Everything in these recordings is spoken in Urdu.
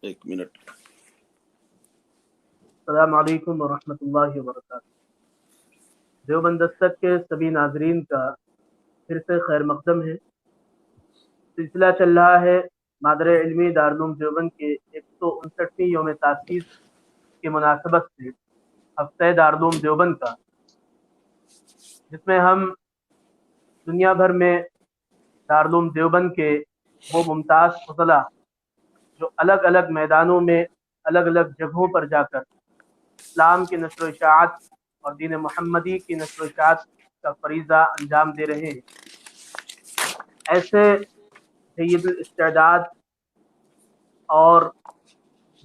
ایک منٹ۔ السلام علیکم ورحمۃ اللہ وبرکاتہ۔ دیوبند دستک کے سبھی ناظرین کا پھر سے خیر مقدم ہے۔ سلسلہ چل رہا ہے مادر علمی دارالعلوم دیوبند کے 159ویں یوم تاسیس کی مناسبت سے ہفتہ دارالعلوم دیوبند کا، جس میں ہم دنیا بھر میں دارالعلوم دیوبند کے وہ ممتاز فضلہ جو الگ الگ میدانوں میں الگ الگ جگہوں پر جا کر اسلام کی نشر و اشاعت اور دین محمدی کی نشر و اشاعت کا فریضہ انجام دے رہے ہیں، ایسے جید الاستعداد اور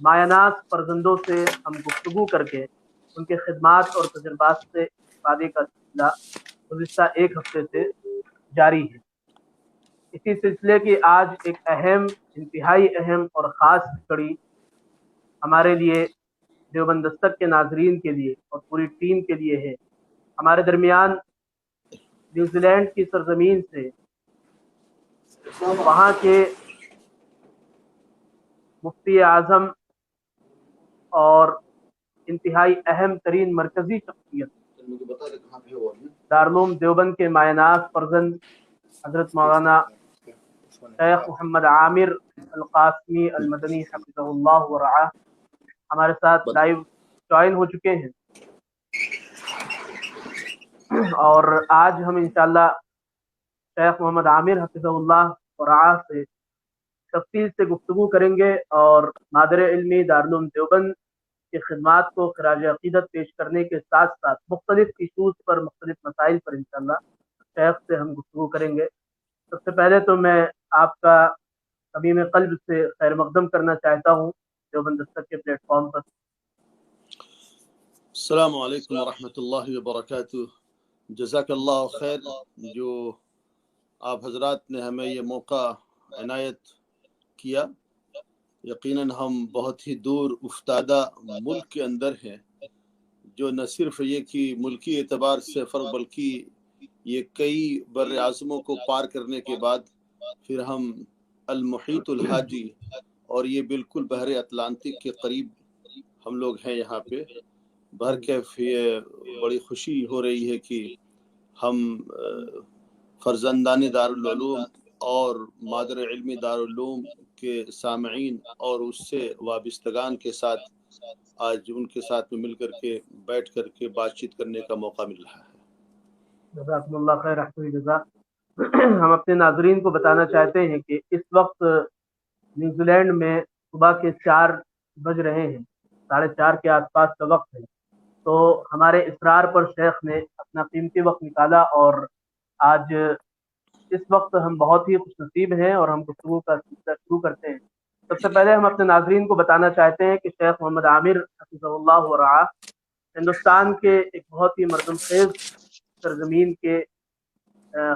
مایہ فرزندوں سے ہم گفتگو کر کے ان کے خدمات اور تجربات سے استفادے کا سلسلہ گزشتہ ایک ہفتے سے جاری ہے۔ اسی سلسلے کی آج ایک اہم، انتہائی اہم اور خاص کڑی ہمارے لیے، دیوبند دستک کے ناظرین کے لیے اور پوری ٹیم کے لیے ہے۔ ہمارے درمیان نیوزی لینڈ کی سرزمین سے وہاں کے مفتی اعظم اور انتہائی اہم ترین مرکزی شخصیت دارالعلوم دیوبند کے مایہ ناز فرزند حضرت مولانا شیخ محمد عامر القاسمی المدنی حفظہ اللہ ورعاہ ہمارے ساتھ لائیو جوائن ہو چکے ہیں، اور آج ہم انشاءاللہ شیخ محمد عامر حفظہ اللہ ورعاہ سے تفصیل سے گفتگو کریں گے اور مادر علمی دارالعلوم دیوبند کی خدمات کو خراج عقیدت پیش کرنے کے ساتھ ساتھ مختلف ایشوز پر، مختلف مسائل پر انشاءاللہ شیخ سے ہم گفتگو کریں گے۔ سب سے پہلے تو میں آپ کا صمیم قلب سے خیر مقدم کرنا چاہتا ہوں دیوبند دستک کے پلیٹ فارم پر۔ السلام علیکم ورحمۃ اللہ وبرکاتہ۔ جزاک اللہ خیر، جو آپ حضرات نے ہمیں یہ موقع عنایت کیا۔ یقیناً ہم بہت ہی دور افتادہ ملک کے اندر ہیں، جو نہ صرف یہ کہ ملکی اعتبار سے فرق، بلکہ یہ کئی بر اعظموں کو پار کرنے کے بعد پھر ہم المحیط الحاجی اور یہ بالکل بحر اٹلانٹک کے قریب ہم لوگ ہیں یہاں پہ۔ بہرکیف یہ بڑی خوشی ہو رہی ہے کہ ہم فرزندان دارالعلوم اور مادر علمی دارالعلوم کے سامعین اور اس سے وابستگان کے ساتھ آج ان کے ساتھ میں مل کر کے بیٹھ کر کے بات چیت کرنے کا موقع مل رہا ہے۔ جزاکم اللہ خیر، احسن جزا۔ ہم اپنے ناظرین کو بتانا چاہتے ہیں کہ اس وقت نیوزی لینڈ میں صبح کے 4 بج رہے ہیں، 4:30 کے آس پاس کا وقت ہے۔ تو ہمارے اصرار پر شیخ نے اپنا قیمتی وقت نکالا اور آج اس وقت ہم بہت ہی خوش نصیب ہیں اور ہم گفتگو کا سلسلہ شروع کرتے ہیں۔ سب سے پہلے ہم اپنے ناظرین کو بتانا چاہتے ہیں کہ شیخ محمد عامر حفظہ اللہ ورعاہ ہندوستان کے ایک بہت ہی مردم خیز سرزمین کے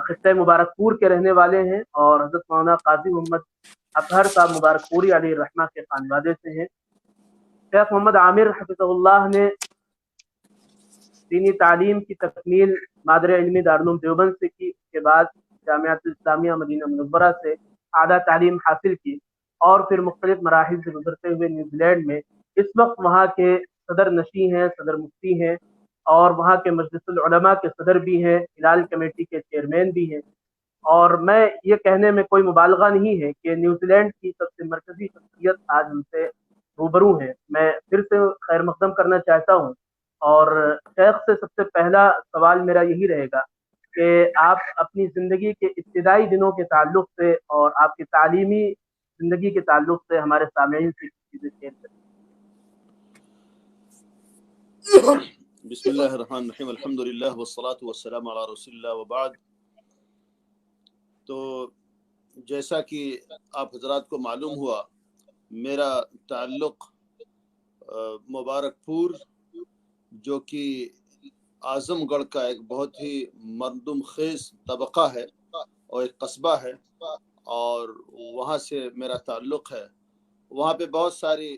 خطہ مبارک پور کے رہنے والے ہیں اور حضرت مولانا قاضی محمد اطہر صاحب مبارک پوری علیہ الرحمہ کے خانوادے سے ہیں۔ شیخ محمد عامر حفظہ اللہ نے دینی تعلیم کی تکمیل مادر علمی دارالعلوم دیوبند سے کی، اس کے بعد جامعۃ اسلامیہ مدینہ منورہ سے اعلیٰ تعلیم حاصل کی اور پھر مختلف مراحل سے گزرتے ہوئے نیوزی لینڈ میں اس وقت وہاں کے صدر نشین ہیں، صدر مفتی ہیں اور وہاں کے مجلس العلماء کے صدر بھی ہیں، ہلال کمیٹی کے چیئرمین بھی ہیں۔ اور میں یہ کہنے میں کوئی مبالغہ نہیں ہے کہ نیوزی لینڈ کی سب سے مرکزی شخصیت آج ہم سے روبرو ہے۔ میں پھر سے خیر مقدم کرنا چاہتا ہوں اور شیخ سے سب سے پہلا سوال میرا یہی رہے گا کہ آپ اپنی زندگی کے ابتدائی دنوں کے تعلق سے اور آپ کی تعلیمی زندگی کے تعلق سے ہمارے سامعین سے چیزیں شیئر کریں۔ بسم اللہ الرحمن الرحیم، الحمد للہ والصلاة والسلام علی رسول اللہ وبعد۔ تو جیسا کہ آپ حضرات کو معلوم ہوا، میرا تعلق مبارک پور جو کہ اعظم گڑھ کا ایک بہت ہی مردم خیز طبقہ ہے اور ایک قصبہ ہے، اور وہاں سے میرا تعلق ہے۔ وہاں پہ بہت ساری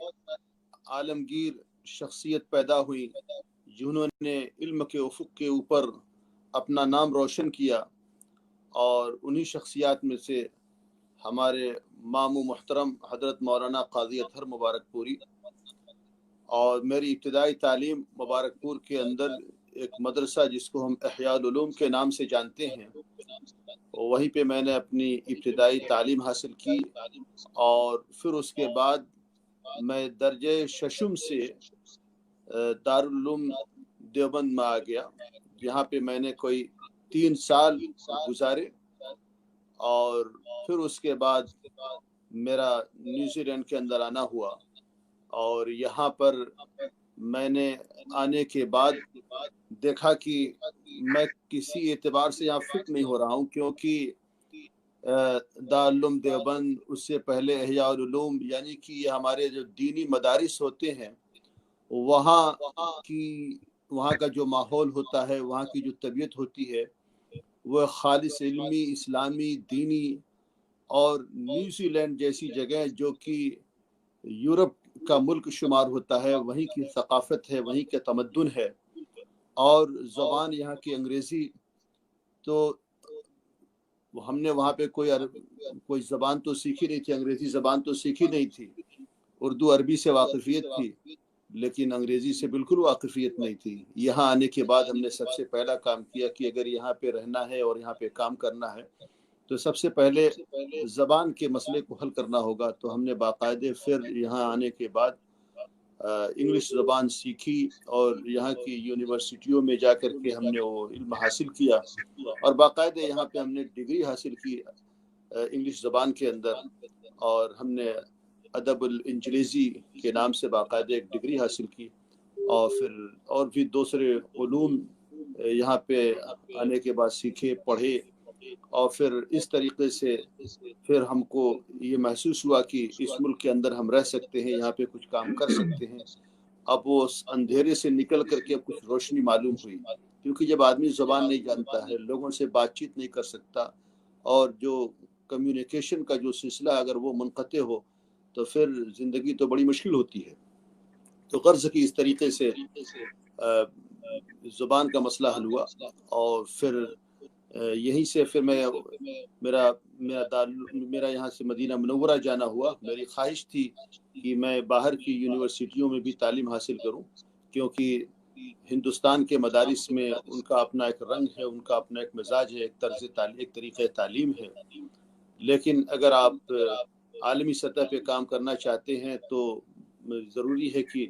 عالمگیر شخصیت پیدا ہوئی جنہوں نے علم کے افق کے اوپر اپنا نام روشن کیا، اور انہی شخصیات میں سے ہمارے ماموں محترم حضرت مولانا قاضی اطہر مبارک پوری، اور میری ابتدائی تعلیم مبارک پور کے اندر ایک مدرسہ جس کو ہم احیاء العلوم کے نام سے جانتے ہیں، وہیں پہ میں نے اپنی ابتدائی تعلیم حاصل کی، اور پھر اس کے بعد میں درجہ ششم سے دارالعلوم دیوبند میں آ گیا، جہاں پہ میں نے کوئی 3 سال گزارے، اور پھر اس کے بعد میرا نیوزی لینڈ کے اندر آنا ہوا، اور یہاں پر میں نے آنے کے بعد دیکھا کہ میں کسی اعتبار سے یہاں فٹ نہیں ہو رہا ہوں، کیونکہ دارالعلوم دیوبند، اس سے پہلے احیاء العلوم، یعنی کہ یہ ہمارے جو دینی مدارس ہوتے ہیں، وہاں کا جو ماحول ہوتا ہے، وہاں کی جو طبیعت ہوتی ہے، وہ خالص علمی، اسلامی، دینی، اور نیوزی لینڈ جیسی جگہ جو کہ یورپ کا ملک شمار ہوتا ہے، وہیں کی ثقافت ہے، وہیں کا تمدن ہے، اور زبان یہاں کی انگریزی، تو ہم نے وہاں پہ کوئی زبان تو سیکھی نہیں تھی، انگریزی زبان تو سیکھی نہیں تھی، اردو عربی سے واقفیت تھی، لیکن انگریزی سے بالکل واقفیت نہیں تھی۔ یہاں آنے کے بعد ہم نے سب سے پہلا کام کیا کہ اگر یہاں پہ رہنا ہے اور یہاں پہ کام کرنا ہے تو سب سے پہلے زبان کے مسئلے کو حل کرنا ہوگا، تو ہم نے باقاعدے پھر یہاں آنے کے بعد انگلش زبان سیکھی، اور یہاں کی یونیورسٹیوں میں جا کر کے ہم نے وہ علم حاصل کیا، اور باقاعدہ یہاں پہ ہم نے ڈگری حاصل کی انگلش زبان کے اندر، اور ہم نے ادب الانجلیزی کے نام سے باقاعدہ ایک ڈگری حاصل کی، اور پھر اور بھی دوسرے علوم یہاں پہ آنے کے بعد سیکھے، پڑھے، اور پھر اس طریقے سے پھر ہم کو یہ محسوس ہوا کہ اس ملک کے اندر ہم رہ سکتے ہیں، یہاں پہ کچھ کام کر سکتے ہیں۔ اب وہ اندھیرے سے نکل کر کے اب کچھ روشنی معلوم ہوئی، کیونکہ جب آدمی زبان نہیں جانتا ہے، لوگوں سے بات چیت نہیں کر سکتا، اور جو کمیونیکیشن کا جو سلسلہ اگر وہ منقطع ہو تو پھر زندگی تو بڑی مشکل ہوتی ہے۔ تو غرض کی اس طریقے سے زبان کا مسئلہ حل ہوا، اور پھر یہیں سے پھر میرا یہاں سے مدینہ منورہ جانا ہوا۔ میری خواہش تھی کہ میں باہر کی یونیورسٹیوں میں بھی تعلیم حاصل کروں، کیونکہ ہندوستان کے مدارس میں ان کا اپنا ایک رنگ ہے، ان کا اپنا ایک مزاج ہے، ایک طریقہ تعلیم ہے، لیکن اگر آپ عالمی سطح پہ کام کرنا چاہتے ہیں تو ضروری ہے کہ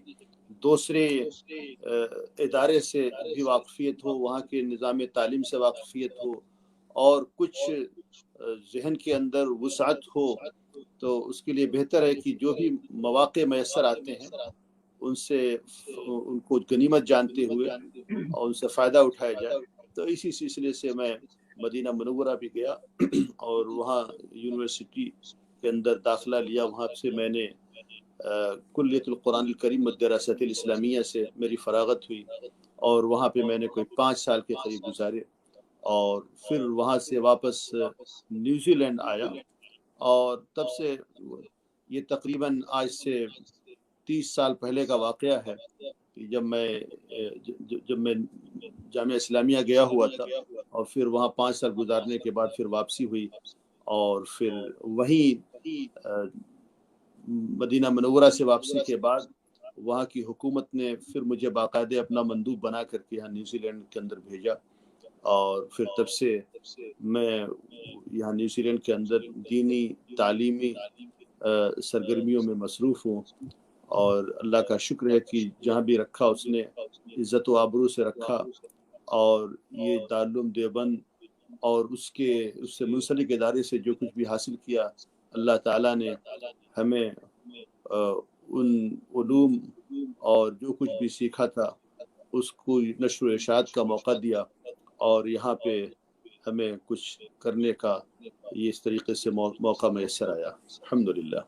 دوسرے ادارے سے بھی واقفیت ہو، وہاں کے نظام تعلیم سے واقفیت ہو، اور کچھ ذہن کے اندر وسعت ہو، تو اس کے لیے بہتر ہے کہ جو بھی مواقع میسر آتے ہیں ان کو غنیمت جانتے ہوئے اور ان سے فائدہ اٹھایا جائے۔ تو اسی سلسلے سے میں مدینہ منورہ بھی گیا، اور وہاں یونیورسٹی کے اندر داخلہ لیا۔ وہاں سے میں نے کلیت القرآن الکریم والدراسات الاسلامیہ سے میری فراغت ہوئی، اور وہاں پہ میں نے کوئی 5 سال کے قریب گزارے، اور پھر وہاں سے واپس نیوزی لینڈ آیا، اور تب سے یہ تقریباً آج سے 30 سال پہلے کا واقعہ ہے، جب میں جامعہ اسلامیہ گیا ہوا تھا، اور پھر وہاں 5 سال گزارنے کے بعد پھر واپسی ہوئی، اور پھر وہیں مدینہ منورہ سے واپسی کے بعد وہاں کی حکومت نے پھر مجھے باقاعدہ اپنا مندوب بنا کر کے یہاں نیوزی لینڈ کے اندر بھیجا، اور پھر تب سے میں یہاں نیوزی لینڈ کے اندر دینی تعلیمی سرگرمیوں میں مصروف ہوں، اور اللہ کا شکر ہے کہ جہاں بھی رکھا اس نے عزت و آبرو سے رکھا، اور یہ دارالعلوم دیوبند اور اس سے منسلک ادارے سے جو کچھ بھی حاصل کیا، اللہ تعالیٰ نے ہمیں ان علوم اور جو کچھ بھی سیکھا تھا اس کو نشر و ارشاد کا موقع دیا، اور یہاں پہ ہمیں کچھ کرنے کا یہ اس طریقے سے موقع میسر آیا، الحمدللہ۔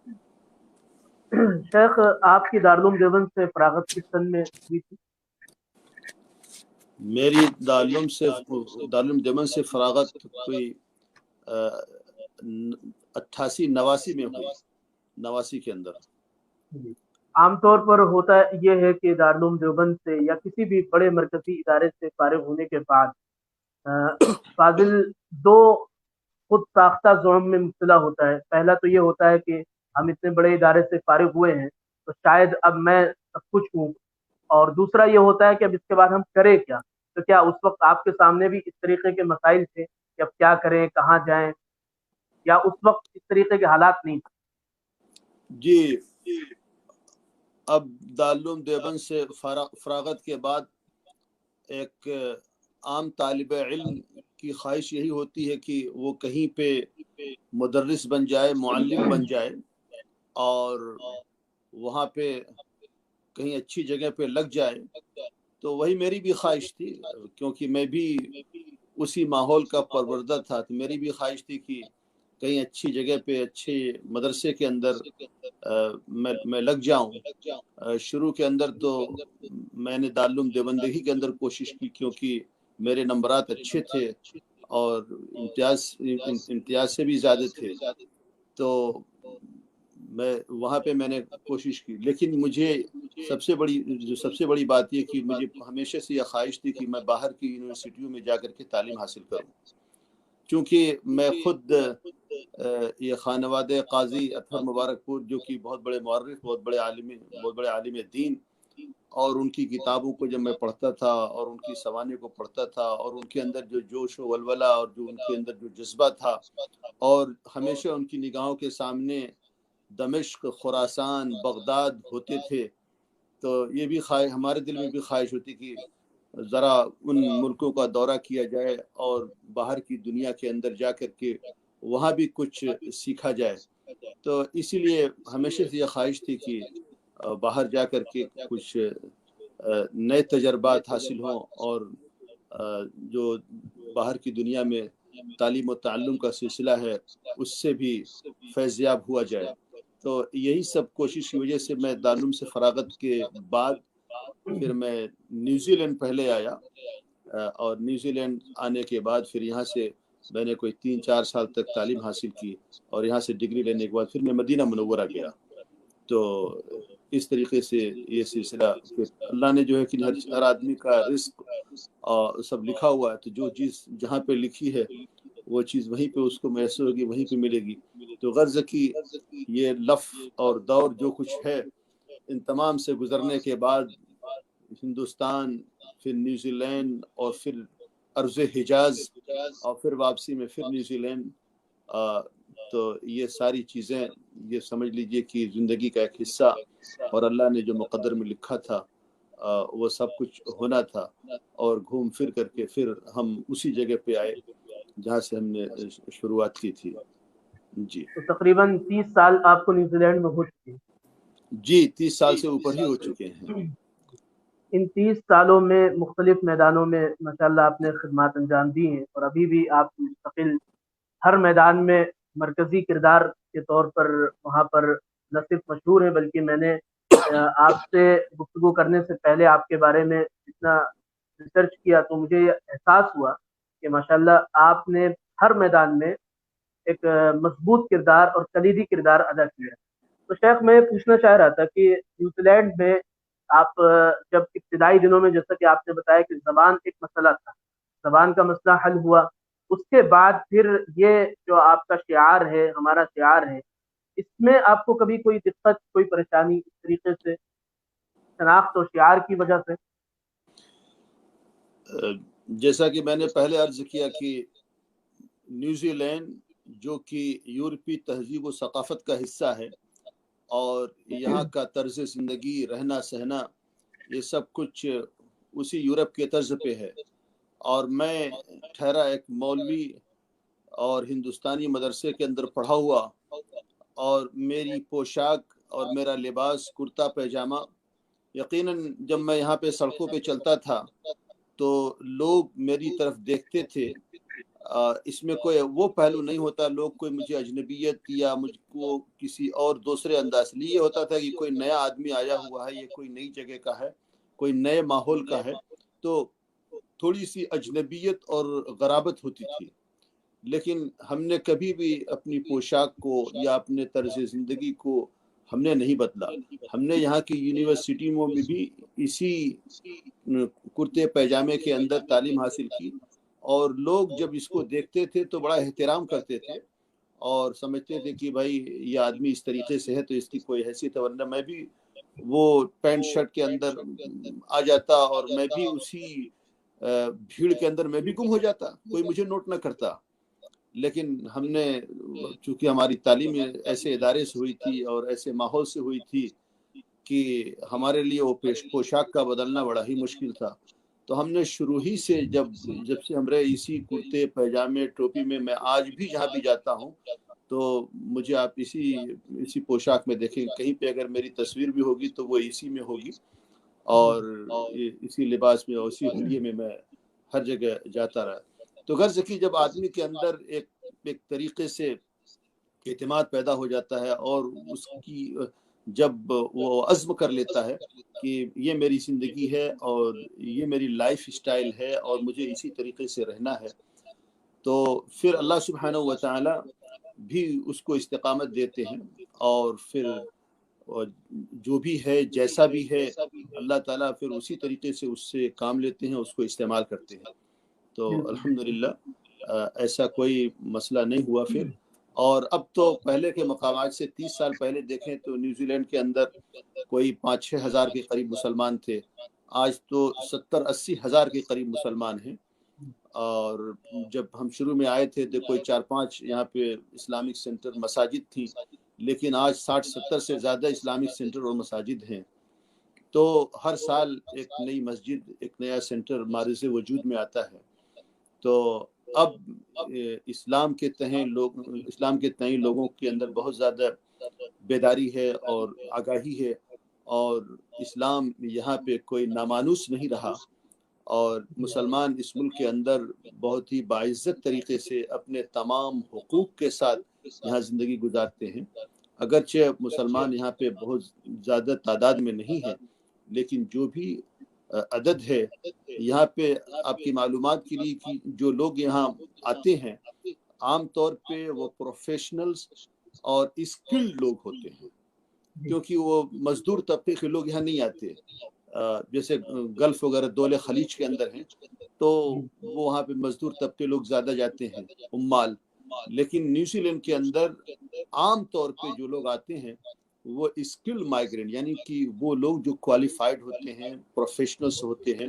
شیخ، آپ کی دارالعلوم دیوبند سے فراغت کس سن میں ہوئی تھی؟ میری دارالعلوم دیوبند سے فراغت کوئی 88-89 میں ہوئی، 89 کے اندر۔ عام طور پر ہوتا یہ ہے کہ دارالعلوم دیوبند سے یا کسی بھی بڑے مرکزی ادارے سے فارغ ہونے کے بعد فاضل 2 خود ساختہ ظلم میں مبتلا ہوتا ہے. پہلا تو یہ ہوتا ہے کہ ہم اتنے بڑے ادارے سے فارغ ہوئے ہیں تو شاید اب میں سب کچھ ہوں، اور دوسرا یہ ہوتا ہے کہ اب اس کے بعد ہم کریں کیا. تو کیا اس وقت آپ کے سامنے بھی اس طریقے کے مسائل تھے کہ اب کیا کریں، کہاں جائیں، یا اس وقت اس طریقے کے حالات نہیں تھے؟ جی، اب دارالعلوم دیوبند سے فراغت کے بعد ایک عام طالب علم کی خواہش یہی ہوتی ہے کہ وہ کہیں پہ مدرس بن جائے، معلم بن جائے، اور وہاں پہ کہیں اچھی جگہ پہ لگ جائے. تو وہی میری بھی خواہش تھی، کیونکہ میں بھی اسی ماحول کا پروردہ تھا. تو میری بھی خواہش تھی کہ کہیں اچھی جگہ پہ اچھے مدرسے کے اندر میں لگ جاؤں. شروع کے اندر تو میں نے دارالعلوم دیوبندگی کے اندر کوشش کی، کیونکہ میرے نمبرات اچھے تھے اور امتیاز سے بھی زیادہ تھے. تو میں وہاں پہ میں نے کوشش کی، لیکن مجھے سب سے بڑی بات یہ کہ مجھے ہمیشہ سے یہ خواہش تھی کہ میں باہر کی یونیورسٹیوں میں جا کر کے تعلیم حاصل کروں. چونکہ میں خود یہ خانواد قاضی اطہر مبارک پور، جو کہ بہت بڑے مورخ، بہت بڑے عالم دین، اور ان کی کتابوں کو جب میں پڑھتا تھا اور ان کی سوانح کو پڑھتا تھا، اور ان کے اندر جو جوش و ولولہ اور جو ان کے اندر جو جذبہ تھا، اور ہمیشہ ان کی نگاہوں کے سامنے دمشق، خراسان، بغداد ہوتے تھے. تو یہ بھی ہمارے دل میں بھی خواہش ہوتی کہ ذرا ان ملکوں کا دورہ کیا جائے اور باہر کی دنیا کے اندر جا کر کے وہاں بھی کچھ سیکھا جائے. تو اسی لیے ہمیشہ سے یہ خواہش تھی کہ باہر جا کر کے کچھ نئے تجربات حاصل ہوں، اور جو باہر کی دنیا میں تعلیم و تعلم کا سلسلہ ہے اس سے بھی فیضیاب ہوا جائے. تو یہی سب کوشش کی وجہ سے میں دارالعلوم سے فراغت کے بعد پھر میں نیوزی لینڈ پہلے آیا، اور نیوزی لینڈ آنے کے بعد پھر یہاں سے میں نے کوئی 3-4 سال تک تعلیم حاصل کی، اور یہاں سے ڈگری لینے کے بعد پھر میں مدینہ منورہ گیا. تو اس طریقے سے یہ سلسلہ پھر اللہ نے جو ہے کہ ہر آدمی کا رزق سب لکھا ہوا ہے. تو جو چیز جہاں پہ لکھی ہے وہ چیز وہیں پہ اس کو میسر ہوگی، وہیں پہ ملے گی. تو غرض کی یہ لف اور دور جو کچھ ہے، ان تمام سے گزرنے کے بعد ہندوستان، پھر نیوزی لینڈ، اور پھر عرض حجاز، اور پھر واپسی میں پھر نیوزی لینڈ. تو یہ ساری چیزیں یہ سمجھ لیجئے کہ زندگی کا ایک حصہ، اور اللہ نے جو مقدر میں لکھا تھا وہ سب کچھ ہونا تھا. اور گھوم پھر کر کے پھر ہم اسی جگہ پہ آئے جہاں سے ہم نے شروعات کی تھی. جی، تو تقریباً 30 سال آپ کو نیوزی لینڈ میں ہو چکے ہیں؟ جی، 30 سال سے اوپر ہی ہو چکے ہیں. ان 30 سالوں میں مختلف میدانوں میں ماشاءاللہ آپ نے خدمات انجام دی ہیں، اور ابھی بھی آپ مستقل ہر میدان میں مرکزی کردار کے طور پر وہاں پر نہ صرف مشہور ہیں، بلکہ میں نے آپ سے گفتگو کرنے سے پہلے آپ کے بارے میں اتنا ریسرچ کیا تو مجھے یہ احساس ہوا کہ ماشاءاللہ آپ نے ہر میدان میں ایک مضبوط کردار اور کلیدی کردار ادا کیا. تو شیخ میں پوچھنا چاہ رہا تھا کہ نیوزی لینڈ میں آپ جب ابتدائی دنوں میں، جیسا کہ آپ نے بتایا کہ زبان ایک مسئلہ تھا، زبان کا مسئلہ حل ہوا، اس کے بعد پھر یہ جو آپ کا شعار ہے، ہمارا شعار ہے، اس میں آپ کو کبھی کوئی دقت، کوئی پریشانی اس طریقے سے شناخت اور شعار کی وجہ سے؟ جیسا کہ میں نے پہلے عرض کیا کہ نیوزی لینڈ جو کہ یورپی تہذیب و ثقافت کا حصہ ہے، اور یہاں کا طرز زندگی، رہنا سہنا، یہ سب کچھ اسی یورپ کے طرز پہ ہے. اور میں ٹھہرا ایک مولوی اور ہندوستانی مدرسے کے اندر پڑھا ہوا، اور میری پوشاک اور میرا لباس کرتا پیجامہ، یقیناً جب میں یہاں پہ سڑکوں پہ چلتا تھا تو لوگ میری طرف دیکھتے تھے. اس میں کوئی وہ پہلو نہیں ہوتا لوگ کوئی مجھے اجنبیت یا مجھ کو کسی اور دوسرے انداز سے، یہ ہوتا تھا کہ کوئی نیا آدمی آیا ہوا ہے، یہ کوئی نئی جگہ کا ہے، کوئی نئے ماحول کا ہے، تو تھوڑی سی اجنبیت اور غرابت ہوتی تھی. لیکن ہم نے کبھی بھی اپنی پوشاک کو یا اپنے طرز زندگی کو ہم نے نہیں بدلا. ہم نے یہاں کی یونیورسٹیوں میں بھی اسی کرتے پیجامے کے اندر تعلیم حاصل کی، اور لوگ جب اس کو دیکھتے تھے تو بڑا احترام کرتے تھے اور سمجھتے تھے کہ بھائی یہ آدمی اس طریقے سے ہے تو اس کی کوئی حیثیت ہے، ورنہ میں بھی وہ پینٹ شرٹ کے اندر آ جاتا اور میں بھی اسی بھیڑ کے اندر میں بھی گم ہو جاتا، کوئی مجھے نوٹ نہ کرتا۔ لیکن ہم نے چونکہ ہماری تعلیم ایسے ادارے سے ہوئی تھی اور ایسے ماحول سے ہوئی تھی کہ ہمارے لیے وہ پوشاک کا بدلنا بڑا ہی مشکل تھا، تو ہم نے شروع ہی سے جب سے ہم رہے اسی کرتے پائجامے ٹوپی میں آج بھی جہاں بھی جاتا ہوں تو مجھے آپ اسی پوشاک میں دیکھیں، کہیں پہ اگر میری تصویر بھی ہوگی تو وہ اسی میں ہوگی اور اسی لباس میں اور اسی حلیے میں ہر جگہ جاتا رہا۔ تو غرض کہ جب آدمی کے اندر ایک طریقے سے اعتماد پیدا ہو جاتا ہے اور اس کی جب وہ عزم کر لیتا ہے کہ یہ میری زندگی ہے اور یہ میری لائف سٹائل ہے اور مجھے اسی طریقے سے رہنا ہے، تو پھر اللہ سبحانہ و تعالی بھی اس کو استقامت دیتے ہیں اور پھر جو بھی ہے جیسا بھی ہے اللہ تعالیٰ پھر اسی طریقے سے اس سے کام لیتے ہیں، اس کو استعمال کرتے ہیں۔ تو الحمدللہ ایسا کوئی مسئلہ نہیں ہوا پھر۔ اور اب تو پہلے کے مقامات سے 30 سال پہلے دیکھیں تو نیوزی لینڈ کے اندر کوئی 5-6 ہزار کے قریب مسلمان تھے، آج تو 70-80 ہزار کے قریب مسلمان ہیں۔ اور جب ہم شروع میں آئے تھے تو کوئی 4-5 یہاں پہ اسلامک سینٹر مساجد تھیں، لیکن آج 60-70 سے زیادہ اسلامک سینٹر اور مساجد ہیں۔ تو ہر سال ایک نئی مسجد، ایک نیا سینٹر معرض وجود میں آتا ہے۔ تو اب اسلام کے تئیں لوگوں کے اندر بہت زیادہ بیداری ہے اور آگاہی ہے، اور اسلام یہاں پہ کوئی نامانوس نہیں رہا، اور مسلمان اس ملک کے اندر بہت ہی باعزت طریقے سے اپنے تمام حقوق کے ساتھ یہاں زندگی گزارتے ہیں۔ اگرچہ مسلمان یہاں پہ بہت زیادہ تعداد میں نہیں ہے، لیکن جو بھی عدد ہے یہاں پہ آپ کی معلومات کے لیے کہ جو لوگ یہاں آتے ہیں عام طور پہ وہ پروفیشنلز اور اسکلڈ لوگ ہوتے ہیں، کیونکہ وہ مزدور طبقے کے لوگ یہاں نہیں آتے۔ جیسے گلف وغیرہ دول خلیج کے اندر ہیں تو وہ وہاں پہ مزدور طبقے لوگ زیادہ جاتے ہیں، عمال۔ لیکن نیوزی لینڈ کے اندر عام طور پہ جو لوگ آتے ہیں وہ اسکل مائیگرینٹ، یعنی کہ وہ لوگ جو کوالیفائڈ ہوتے ہیں، پروفیشنلز ہوتے ہیں۔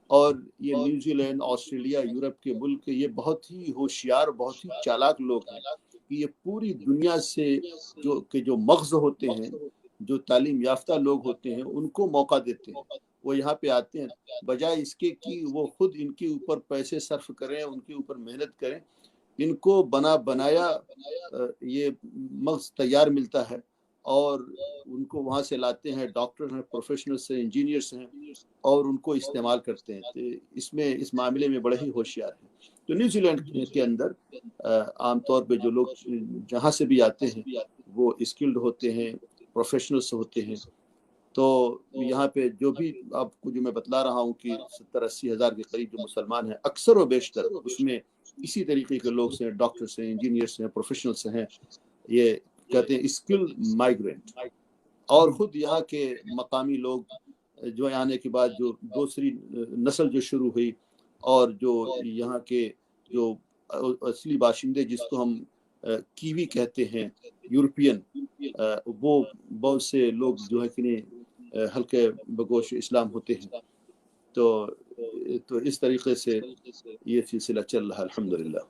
اور یہ نیوزی لینڈ، آسٹریلیا، یورپ کے ملک یہ بہت ہی ہوشیار، بہت ہی چالاک لوگ ہیں کہ یہ پوری دنیا سے جو مغز ہوتے ہیں، جو تعلیم یافتہ لوگ ہوتے ہیں، ان کو موقع دیتے ہیں۔ وہ یہاں پہ آتے ہیں بجائے اس کے کہ وہ خود ان کے اوپر پیسے صرف کریں، ان کے اوپر محنت کریں، ان کو بنایا یہ مغز تیار ملتا ہے اور ان کو وہاں سے لاتے ہیں، ڈاکٹر ہیں، پروفیشنلز ہیں، انجینئرز ہیں، اور ان کو استعمال کرتے ہیں۔ تو اس معاملے میں بڑے ہی ہوشیار ہیں۔ تو نیوزی لینڈ کے اندر عام طور پہ جو لوگ جہاں سے بھی آتے ہیں وہ اسکلڈ ہوتے ہیں، پروفیشنلز ہوتے ہیں۔ تو یہاں پہ جو بھی آپ کو جو میں بتلا رہا ہوں کہ 70-80 ہزار کے قریب جو مسلمان ہیں، اکثر و بیشتر اس میں اسی طریقے کے لوگ ہیں، ڈاکٹرز ہیں، انجینئرز ہیں، پروفیشنلز ہیں، یہ کہتے ہیں اسکل مائیگرینٹ۔ اور خود یہاں کے مقامی لوگ جو آنے کے بعد جو دوسری نسل جو شروع ہوئی، اور جو یہاں کے جو اصلی باشندے جس کو ہم کیوی کہتے ہیں، یورپین، وہ بہت سے لوگ جو ہے کہ ہلکے بگوش اسلام ہوتے ہیں۔ تو اس طریقے سے یہ سلسلہ چل رہا ہے الحمدللہ۔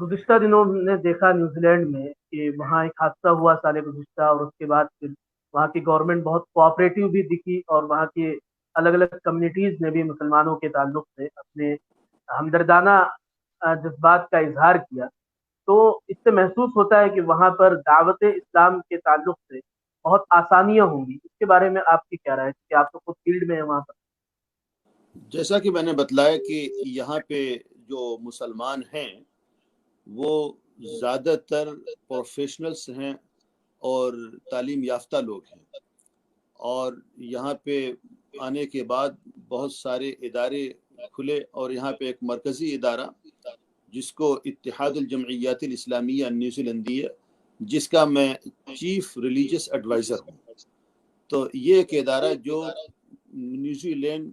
گزشتہ دنوں نے دیکھا نیوزی لینڈ میں کہ وہاں ایک حادثہ ہوا سال گزشتہ، اور اس کے بعد پھر وہاں کی گورنمنٹ بہت کوآپریٹو بھی دکھی، اور وہاں کی الگ الگ کمیونٹیز نے بھی مسلمانوں کے تعلق سے اپنے ہمدردانہ جذبات کا اظہار کیا۔ تو اس سے محسوس ہوتا ہے کہ وہاں پر دعوت اسلام کے تعلق سے بہت آسانیاں ہوں گی۔ اس کے بارے میں آپ کی کیا رائے ہے کہ آپ تو خود فیلڈ میں ہیں وہاں پر؟ جیسا کہ میں نے بتلایا کہ یہاں پہ جو مسلمان ہیں وہ زیادہ تر پروفیشنلز ہیں اور تعلیم یافتہ لوگ ہیں، اور یہاں پہ آنے کے بعد بہت سارے ادارے کھلے، اور یہاں پہ ایک مرکزی ادارہ جس کو اتحاد الجمعیات الاسلامیہ نیوزی لینڈیہ، جس کا میں چیف ریلیجس ایڈوائزر ہوں۔ تو یہ ایک ادارہ جو نیوزی لینڈ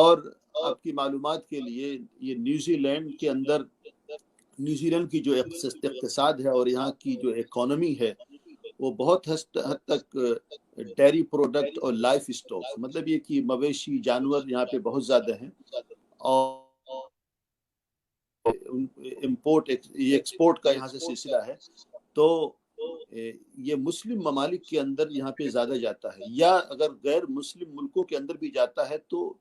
اور آپ کی معلومات کے لیے یہ نیوزی لینڈ کے اندر نیوزی لینڈ کی جو اقتصاد ہے اور یہاں کی جو اکانومی ہے وہ بہت حد تک ڈیری پروڈکٹ اور لائف اسٹاک، مطلب یہ کہ مویشی جانور یہاں پہ بہت زیادہ ہیں، اور امپورٹ ایکسپورٹ کا یہاں سے سلسلہ ہے، تو یہ مسلم ممالک کے اندر یہاں پہ زیادہ جاتا ہے، یا اگر غیر مسلم ملکوں کے اندر بھی جاتا ہے تو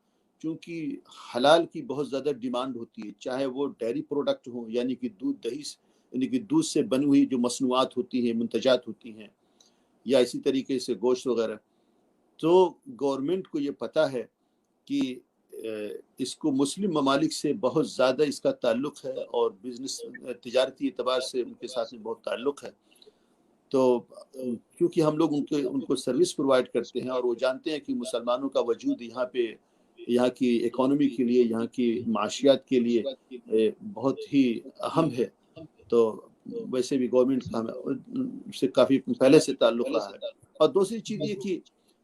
چونکہ حلال کی بہت زیادہ ڈیمانڈ ہوتی ہے، چاہے وہ ڈیری پروڈکٹ ہوں یعنی کہ دودھ دہی، یعنی کہ دودھ سے بنی ہوئی جو مصنوعات ہوتی ہیں، منتجات ہوتی ہیں، یا اسی طریقے سے گوشت وغیرہ، تو گورنمنٹ کو یہ پتہ ہے کہ اس کو مسلم ممالک سے بہت زیادہ اس کا تعلق ہے، اور بزنس تجارتی اعتبار سے ان کے ساتھ میں بہت تعلق ہے، تو کیونکہ ہم لوگ ان کو سروس پرووائڈ کرتے ہیں، اور وہ جانتے ہیں کہ مسلمانوں کا وجود یہاں پہ یہاں کی اکانومی کے لیے، یہاں کی معاشیات کے لیے بہت ہی اہم ہے، تو ویسے بھی گورنمنٹ کا سے کافی پہلے سے تعلق رہا ہے۔ اور دوسری چیز یہ کہ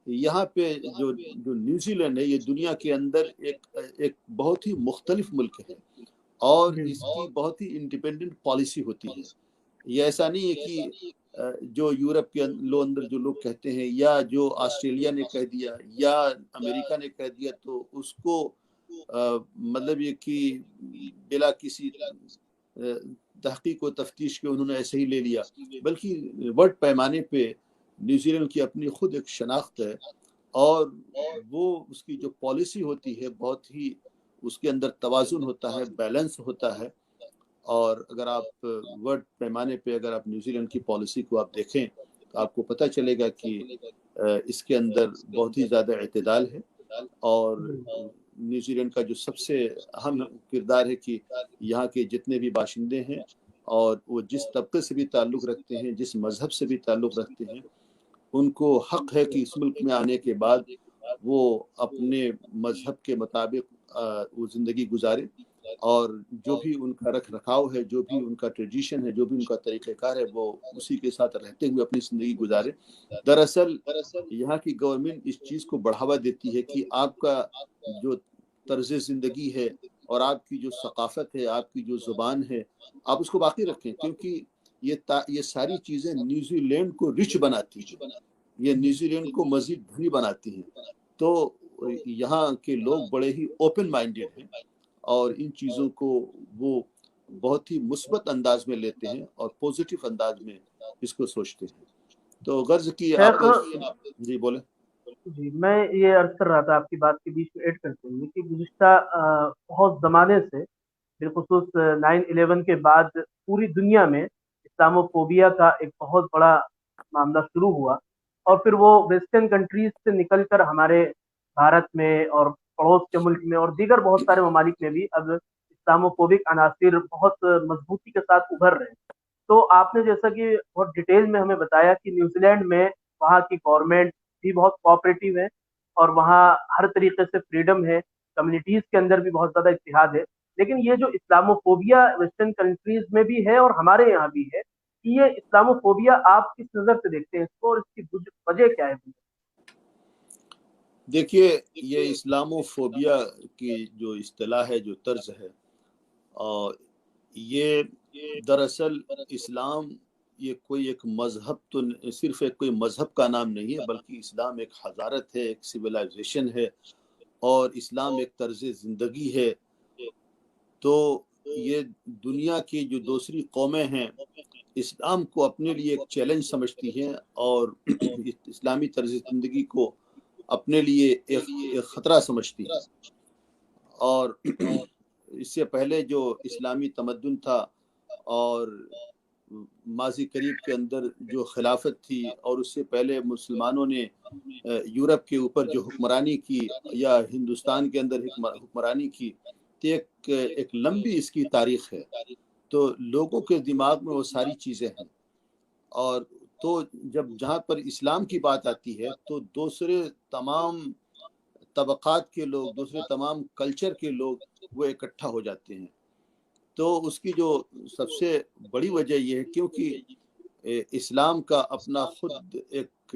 یہاں پہ جو نیوزی لینڈ ہے یہ دنیا کے اندر ایک بہت ہی مختلف ملک ہے، اور اس کی بہت ہی انڈیپینڈنٹ پالیسی ہوتی ہے۔ یہ ایسا نہیں ہے کہ جو یورپ کے اندر جو لوگ کہتے ہیں، یا جو آسٹریلیا نے کہہ دیا یا امریکہ نے کہہ دیا تو اس کو مطلب یہ کہ بلا کسی تحقیق و تفتیش کے انہوں نے ایسے ہی لے لیا، بلکہ ورلڈ پیمانے پہ نیوزی لینڈ کی اپنی خود ایک شناخت ہے، اور وہ اس کی جو پالیسی ہوتی ہے بہت ہی اس کے اندر توازن ہوتا ہے، بیلنس ہوتا ہے، اور اگر آپ ورلڈ پیمانے پہ اگر آپ نیوزی لینڈ کی پالیسی کو آپ دیکھیں تو آپ کو پتہ چلے گا کہ اس کے اندر بہت ہی زیادہ اعتدال ہے، اور نیوزی لینڈ کا جو سب سے اہم کردار ہے کہ یہاں کے جتنے بھی باشندے ہیں، اور وہ جس طبقے سے بھی تعلق رکھتے ہیں، جس مذہب سے بھی تعلق رکھتے ہیں، ان کو حق ہے کہ اس ملک میں آنے کے بعد وہ اپنے مذہب کے مطابق وہ زندگی گزارے، اور جو بھی ان کا رکھ رکھاؤ ہے، جو بھی ان کا ٹریڈیشن ہے، جو بھی ان کا طریقہ کار ہے، وہ اسی کے ساتھ رہتے ہوئے اپنی زندگی گزارے۔ دراصل یہاں کی گورنمنٹ اس چیز کو بڑھاوا دیتی ہے کہ آپ کا جو طرز زندگی ہے اور آپ کی جو ثقافت ہے، آپ کی جو زبان ہے، آپ اس کو باقی رکھیں، کیونکہ یہ ساری چیزیں نیوزی لینڈ کو رچ بناتی ہیں، یہ نیوزی لینڈ کو مزید دھنی بناتی ہیں، تو یہاں کے لوگ بڑے ہی اوپن مائنڈیڈ ہیں، اور ان چیزوں کو وہ بہت ہی مثبت انداز میں لیتے ہیں اور پوزیٹیو انداز میں اس کو سوچتے ہیں۔ تو غرض کی آپ نے جی بولیں۔ جی، میں یہ عرض کر رہا تھا آپ کی بات کے بیچ میں ایڈ کرتے ہوئے کہ گزشتہ بہت زمانے سے، بالخصوص 9/11 کے بعد پوری دنیا میں اسلامو فوبیا کا ایک بہت بڑا معاملہ شروع ہوا، اور پھر وہ ویسٹرن کنٹریز سے نکل کر ہمارے بھارت میں اور پڑوس کے ملک میں اور دیگر بہت سارے ممالک میں بھی اب اسلامو فوبک عناصر بہت مضبوطی کے ساتھ ابھر رہے ہیں۔ تو آپ نے جیسا کہ بہت ڈیٹیل میں ہمیں بتایا کہ نیوزی لینڈ میں وہاں کی گورنمنٹ بھی بہت کوآپریٹو ہے، اور وہاں ہر طریقے سے فریڈم ہے، کمیونٹیز کے اندر بھی بہت زیادہ اتحاد ہے، لیکن یہ جو اسلامو فوبیا ویسٹرن کنٹریز میں بھی ہے اور ہمارے یہاں بھی ہے، کہ یہ اسلامو فوبیا آپ کس نظر سے دیکھتے ہیں اس کو، اور اس کی وجہ کیا ہے؟ دیکھیے، یہ اسلامو فوبیا کی جو اصطلاح ہے، جو طرز ہے، اور یہ دراصل اسلام یہ کوئی ایک مذہب تو صرف ایک کوئی مذہب کا نام نہیں ہے، بلکہ اسلام ایک حضارت ہے، ایک سویلائزیشن ہے، اور اسلام ایک طرز زندگی ہے۔ تو یہ دنیا کی جو دوسری قومیں ہیں اسلام کو اپنے لیے ایک چیلنج سمجھتی ہیں، اور اسلامی طرز زندگی کو اپنے لیے ایک خطرہ سمجھتی ہیں، اور اس سے پہلے جو اسلامی تمدن تھا اور ماضی قریب کے اندر جو خلافت تھی، اور اس سے پہلے مسلمانوں نے یورپ کے اوپر جو حکمرانی کی یا ہندوستان کے اندر حکمرانی کی، تو ایک لمبی اس کی تاریخ ہے، تو لوگوں کے دماغ میں وہ ساری چیزیں ہیں، اور تو جہاں پر اسلام کی بات آتی ہے تو دوسرے تمام طبقات کے لوگ، دوسرے تمام کلچر کے لوگ وہ اکٹھا ہو جاتے ہیں۔ تو اس کی جو سب سے بڑی وجہ یہ ہے کیونکہ اسلام کا اپنا خود ایک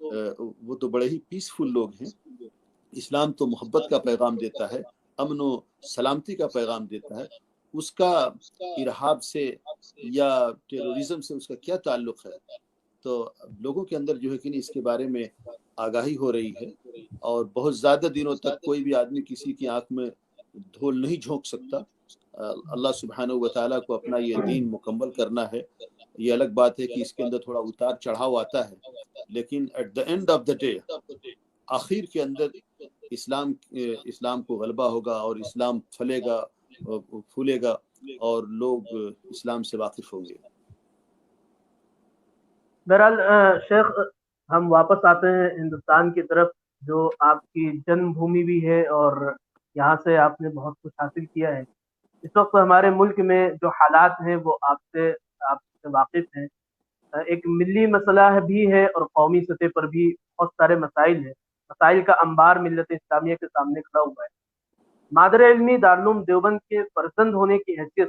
وہ تو بڑے ہی پیسفل لوگ ہیں. اسلام تو محبت کا پیغام دیتا ہے, امن و سلامتی کا پیغام دیتا ہے. اس کا ارہاب سے یا ٹیرورزم سے اس کا کیا تعلق ہے؟ تو لوگوں کے اندر جو ہے کہ نہیں اس کے بارے میں آگاہی ہو رہی ہے, اور بہت زیادہ دنوں تک کوئی بھی آدمی کسی کی آنکھ میں دھول نہیں جھونک سکتا. اللہ سبحانہ و تعالیٰ کو اپنا یہ دین مکمل کرنا ہے. یہ الگ بات ہے کہ اس کے اندر تھوڑا اتار چڑھاؤ آتا ہے, لیکن at the end of the day, آخر کے اندر اسلام کو غلبہ ہوگا, اور اسلام پھلے گا, پھولے گا, اور لوگ اسلام سے واقف ہوں گے. بہرحال شیخ ہم واپس آتے ہیں ہندوستان کی طرف, جو آپ کی جنم بھومی بھی ہے اور یہاں سے آپ نے بہت کچھ حاصل کیا ہے. اس وقت ہمارے ملک میں جو حالات ہیں وہ آپ سے واقف ہیں. ایک ملی مسئلہ بھی ہے اور قومی سطح پر بھی بہت سارے مسائل ہیں. مسائل کا انبار ملت اسلامیہ کے سامنے کھڑا ہوا ہے. مادر علمی دارالعلوم دیوبند کے فرزند ہونے کی حیثیت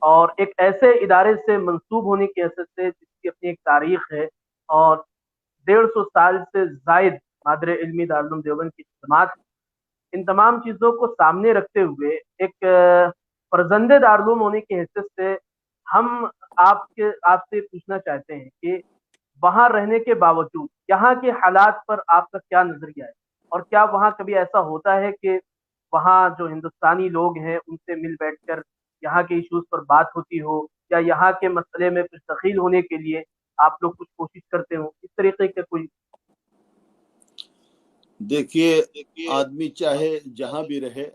اور ایک ایسے ادارے سے منسوب ہونے کی حیثیت سے جس کی اپنی ایک تاریخ ہے, اور 150 سال سے زائد مادر علمی دارالعلوم دیوبند کی خدمات, ان تمام چیزوں کو سامنے رکھتے ہوئے ایک فرزند دارالعلوم ہونے کی حیثیت سے ہم آپ سے پوچھنا چاہتے ہیں کہ وہاں رہنے کے باوجود یہاں کے حالات پر آپ کا کیا نظریہ ہے, اور کیا وہاں کبھی ایسا ہوتا ہے کہ وہاں جو ہندوستانی لوگ ہیں ان سے مل بیٹھ کر یہاں کے ایشوز پر بات ہوتی ہو, یا یہاں کے مسئلے میں کچھ دخیل ہونے کے لیے آپ لوگ کچھ کوشش کرتے ہو, اس طریقے کا کوئی؟ دیکھیے, آدمی چاہے جہاں بھی رہے,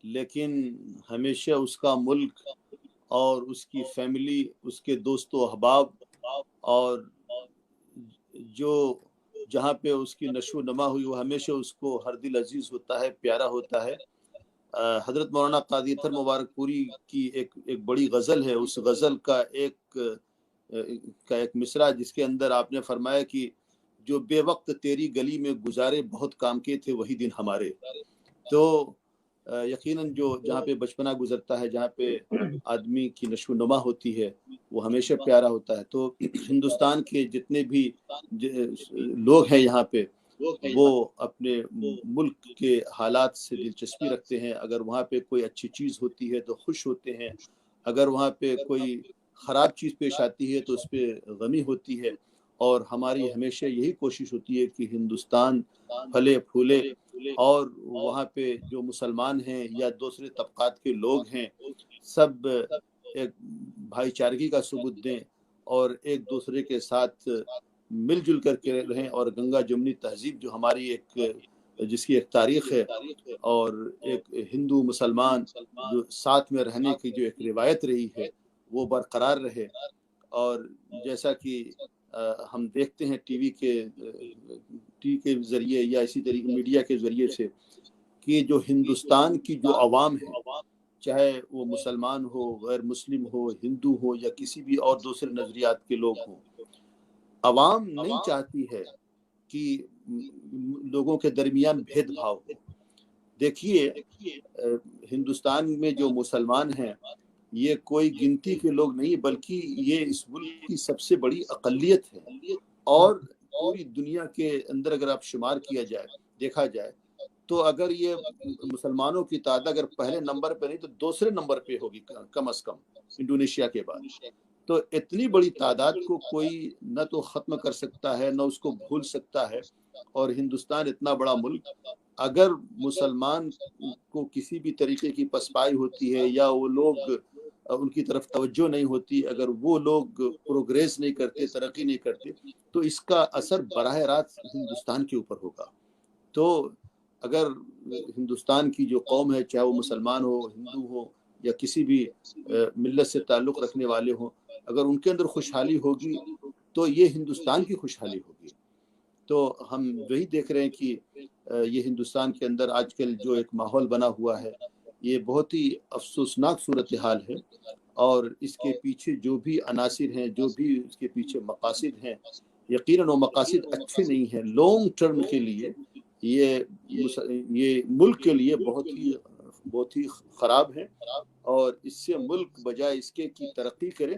لیکن ہمیشہ اس کا ملک اور اس کی فیملی, اس کے دوست و احباب, اور جو جہاں پہ اس کی نشو و نما ہوئی, وہ ہمیشہ اس کو ہر دل عزیز ہوتا ہے, پیارا ہوتا ہے. حضرت مولانا قادری اطہر مبارک پوری کی ایک بڑی غزل ہے. اس غزل کا ایک مصرع جس کے اندر آپ نے فرمایا کہ جو بے وقت تیری گلی میں گزارے, بہت کام کے تھے وہی دن ہمارے. تو یقیناً جہاں پہ بچپنا گزرتا ہے, جہاں پہ آدمی کی نشو و نما ہوتی ہے, وہ ہمیشہ پیارا ہوتا ہے. تو ہندوستان کے جتنے بھی لوگ ہیں یہاں پہ, وہ اپنے ملک کے حالات سے دلچسپی رکھتے ہیں. اگر وہاں پہ کوئی اچھی چیز ہوتی ہے تو خوش ہوتے ہیں, اگر وہاں پہ کوئی خراب چیز پیش آتی ہے تو اس پہ غمی ہوتی ہے. اور ہماری ہمیشہ یہی کوشش ہوتی ہے کہ ہندوستان پھلے پھولے, اور وہاں پہ جو مسلمان ہیں یا دوسرے طبقات کے لوگ ہیں, سب ایک بھائی چارگی کا ثبوت دیں, اور ایک دوسرے کے ساتھ مل جل کر کے رہیں. اور گنگا جمنی تہذیب جو ہماری جس کی ایک تاریخ ہے, اور ایک ہندو مسلمان جو ساتھ میں رہنے کی جو ایک روایت رہی ہے, وہ برقرار رہے. اور جیسا کہ ہم دیکھتے ہیں ٹی وی کے ذریعے یا اسی طریقے میڈیا کے ذریعے سے, کہ جو ہندوستان کی جو عوام ہے, چاہے وہ مسلمان ہو, غیر مسلم ہو, ہندو ہو, یا کسی بھی اور دوسرے نظریات کے لوگ ہوں, عوام نہیں چاہتی ہے کہ لوگوں کے درمیان بھید بھاؤ ہو. دیکھیے, ہندوستان میں جو مسلمان ہیں, یہ کوئی گنتی کے لوگ نہیں, بلکہ یہ اس ملک کی سب سے بڑی اقلیت ہے. اور پوری دنیا کے اندر اگر آپ شمار دیکھا جائے تو اگر یہ مسلمانوں کی تعداد اگر پہلے نمبر پہ نہیں تو دوسرے نمبر پہ ہوگی کم از کم انڈونیشیا کے بعد. تو اتنی بڑی تعداد کو کوئی نہ تو ختم کر سکتا ہے, نہ اس کو بھول سکتا ہے. اور ہندوستان اتنا بڑا ملک, اگر مسلمان کو کسی بھی طریقے کی پسپائی ہوتی ہے, یا وہ لوگ ان کی طرف توجہ نہیں ہوتی, اگر وہ لوگ پروگریس نہیں کرتے, ترقی نہیں کرتے, تو اس کا اثر براہ راست ہندوستان کے اوپر ہوگا. تو اگر ہندوستان کی جو قوم ہے, چاہے وہ مسلمان ہو, ہندو ہو, یا کسی بھی ملت سے تعلق رکھنے والے ہوں, اگر ان کے اندر خوشحالی ہوگی تو یہ ہندوستان کی خوشحالی ہوگی. تو ہم وہی دیکھ رہے ہیں کہ یہ ہندوستان کے اندر آج کل جو ایک ماحول بنا ہوا ہے, یہ بہت ہی افسوسناک صورتحال ہے. اور اس کے پیچھے جو بھی عناصر ہیں, جو بھی اس کے پیچھے مقاصد ہیں, یقیناً وہ مقاصد اچھے نہیں ہیں. لانگ ٹرم کے لیے یہ ملک کے لیے بہت ہی خراب ہے. اور اس سے ملک بجائے اس کے کی ترقی کرے,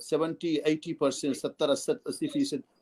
70-80%, 70-80%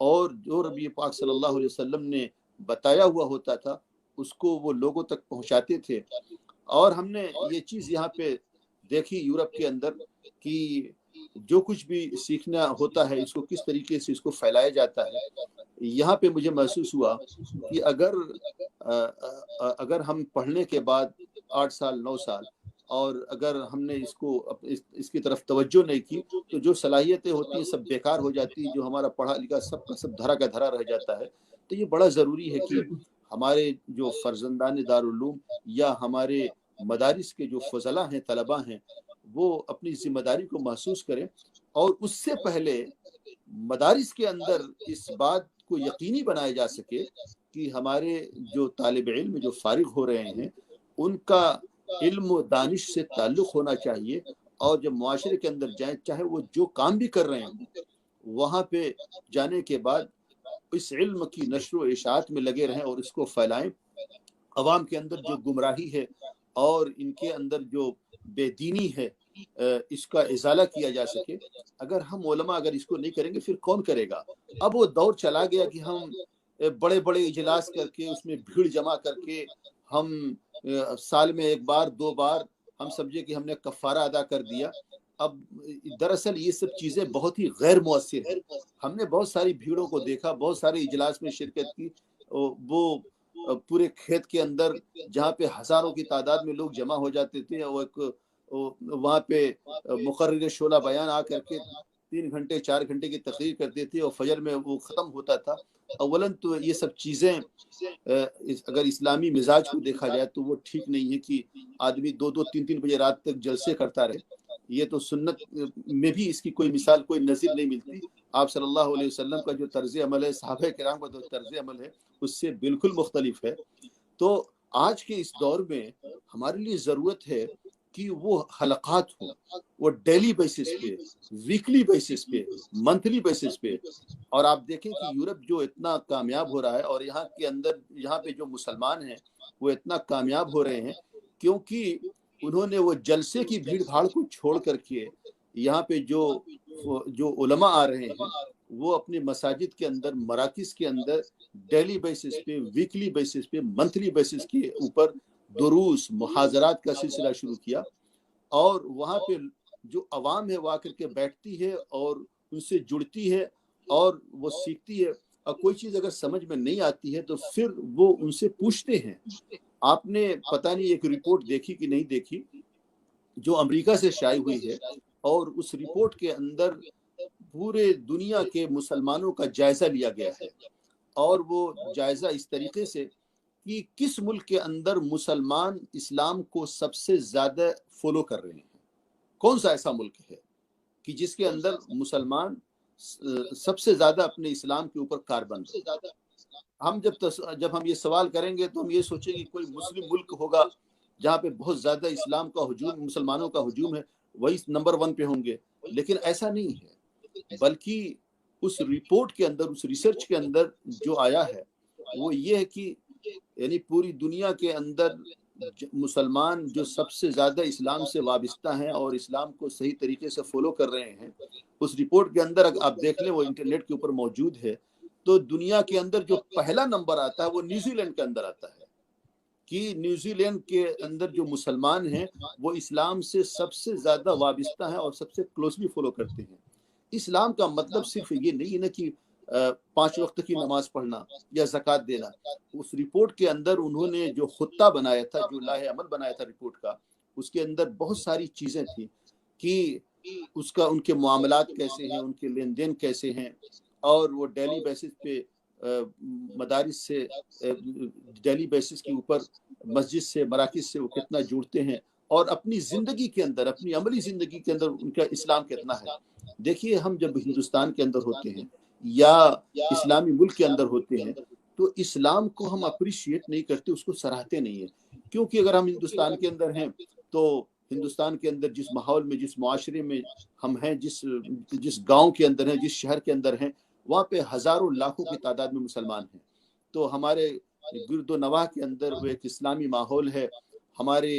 اور جو نبی پاک صلی اللہ علیہ وسلم نے بتایا ہوا ہوتا تھا اس کو وہ لوگوں تک پہنچاتے تھے۔ اور ہم نے یہ چیز یہاں پہ دیکھی یورپ کے اندر کہ جو کچھ بھی سیکھنا ہوتا ہے اس کو کس طریقے سے اس کو پھیلایا جاتا ہے۔ یہاں پہ مجھے محسوس ہوا کہ اگر ہم پڑھنے کے بعد 8 سال 9 سال اور اگر ہم نے اس کی طرف توجہ نہیں کی تو جو صلاحیتیں ہوتی ہیں سب بیکار ہو جاتی ہیں، جو ہمارا پڑھا لکھا سب کا سب دھرا کا دھرا رہ جاتا ہے۔ تو یہ بڑا ضروری ہے کہ ہمارے جو فرزندان دارالعلوم یا ہمارے مدارس کے جو فضلاء ہیں، طلباء ہیں، وہ اپنی ذمہ داری کو محسوس کریں، اور اس سے پہلے مدارس کے اندر اس بات کو یقینی بنایا جا سکے کہ ہمارے جو طالب علم جو فارغ ہو رہے ہیں ان کا علم و دانش سے تعلق ہونا چاہیے، اور جب معاشرے کے اندر جائیں چاہے وہ جو کام بھی کر رہے ہیں وہاں پہ جانے کے بعد اس علم کی نشر و اشاعت میں لگے رہیں اور اس کو پھیلائیں۔ عوام کے اندر جو گمراہی ہے اور ان کے اندر جو بے دینی ہے اس کا ازالہ کیا جا سکے۔ اگر ہم علماء اگر اس کو نہیں کریں گے پھر کون کرے گا؟ اب وہ دور چلا گیا کہ ہم بڑے بڑے اجلاس کر کے اس میں بھیڑ جمع کر کے ہم سال میں 1 بار 2 بار ہم سمجھے کہ ہم نے کفارہ ادا کر دیا۔ اب دراصل یہ سب چیزیں بہت ہی غیر مؤثر ہیں۔ ہم نے بہت ساری بھیڑوں کو دیکھا، بہت سارے اجلاس میں شرکت کی، وہ پورے کھیت کے اندر جہاں پہ ہزاروں کی تعداد میں لوگ جمع ہو جاتے تھے، وہاں پہ مقرر شعلہ بیان آ کر کے 3 گھنٹے 4 گھنٹے کی تقریر کرتے تھے اور فجر میں وہ ختم ہوتا تھا۔ اولاً تو یہ سب چیزیں اگر اسلامی مزاج کو دیکھا جائے تو وہ ٹھیک نہیں ہے کہ آدمی 2 3 بجے رات تک جلسے کرتا رہے۔ یہ تو سنت میں بھی اس کی کوئی مثال کوئی نظیر نہیں ملتی۔ آپ صلی اللہ علیہ وسلم کا جو طرز عمل ہے، صحابہ کرام کا جو طرز عمل ہے، اس سے بالکل مختلف ہے۔ تو آج کے اس دور میں ہمارے لیے ضرورت ہے کہ وہ حلقات ہوں، وہ ڈیلی بیسس پہ، ویکلی بیسس پہ، منتھلی بیسس پہ۔ اور آپ دیکھیں کہ یورپ جو اتنا کامیاب ہو رہا ہے اور یہاں پہ جو مسلمان ہیں وہ اتنا کامیاب ہو رہے ہیں کیونکہ انہوں نے وہ جلسے کی بھیڑ بھاڑ کو چھوڑ کر کے یہاں پہ جو علماء آ رہے ہیں وہ اپنے مساجد کے اندر، مراکز کے اندر ڈیلی بیسس پہ، ویکلی بیسس پہ، منتھلی بیسس کے اوپر دروس محاضرات کا سلسلہ شروع کیا، اور وہاں پہ جو عوام ہے وہ آ کر کے بیٹھتی ہے اور ان سے جڑتی ہے اور وہ سیکھتی ہے، اور کوئی چیز اگر سمجھ میں نہیں آتی ہے تو پھر وہ ان سے پوچھتے ہیں۔ آپ نے پتہ نہیں ایک رپورٹ دیکھی کہ نہیں دیکھی جو امریکہ سے شائع ہوئی ہے، اور اس رپورٹ کے اندر پورے دنیا کے مسلمانوں کا جائزہ لیا گیا ہے، اور وہ جائزہ اس طریقے سے کہ کس ملک کے اندر مسلمان اسلام کو سب سے زیادہ فالو کر رہے ہیں، کون سا ایسا ملک ہے کہ جس کے اندر مسلمان سب سے زیادہ اپنے اسلام کے اوپر کاربند ہے۔ ہم جب ہم یہ سوال کریں گے تو ہم یہ سوچیں گے کوئی مسلم ملک ہوگا جہاں پہ بہت زیادہ اسلام کا ہجوم، مسلمانوں کا ہجوم ہے، وہی نمبر 1 پہ ہوں گے، لیکن ایسا نہیں ہے۔ بلکہ اس رپورٹ کے اندر، اس ریسرچ کے اندر جو آیا ہے وہ یہ ہے کہ یعنی پوری دنیا کے اندر مسلمان جو سب سے زیادہ اسلام سے وابستہ ہیں اور اسلام کو صحیح طریقے سے فالو کر رہے ہیں، اس رپورٹ کے اندر آپ دیکھ لیں، وہ انٹرنیٹ کے اوپر موجود ہے، تو دنیا کے اندر جو پہلا نمبر آتا ہے وہ نیوزی لینڈ کے اندر آتا ہے کہ نیوزی لینڈ کے اندر جو مسلمان ہیں وہ اسلام سے سب سے زیادہ وابستہ ہیں اور سب سے کلوزلی فالو کرتے ہیں۔ اسلام کا مطلب صرف یہ نہیں ہے نا کہ 5 وقت کی نماز پڑھنا یا زکوٰۃ دینا۔ اس رپورٹ کے اندر انہوں نے جو خطہ بنایا تھا، جو لاہ عمل بنایا تھا رپورٹ کا، اس کے اندر بہت ساری چیزیں تھیں کہ ان کے معاملات کیسے ہیں، ان کے لین دین کیسے ہیں، اور وہ ڈیلی بیسس پہ مدارس سے، ڈیلی بیسس کے اوپر مسجد سے، مراکز سے وہ کتنا جڑتے ہیں، اور اپنی زندگی کے اندر، اپنی عملی زندگی کے اندر ان کا اسلام کتنا ہے۔ دیکھیے، ہم جب ہندوستان کے اندر ہوتے ہیں یا اسلامی ملک کے اندر ہوتے ہیں تو اسلام کو ہم اپریشیٹ نہیں کرتے، اس کو سراہتے نہیں ہیں، کیونکہ اگر ہم ہندوستان کے اندر ہیں تو ہندوستان کے اندر جس ماحول میں، جس معاشرے میں ہم ہیں، جس گاؤں کے اندر ہیں، جس شہر کے اندر ہیں، وہاں پہ ہزاروں لاکھوں کی تعداد میں مسلمان ہیں، تو ہمارے گرد و نواح کے اندر وہ ایک اسلامی ماحول ہے۔ ہمارے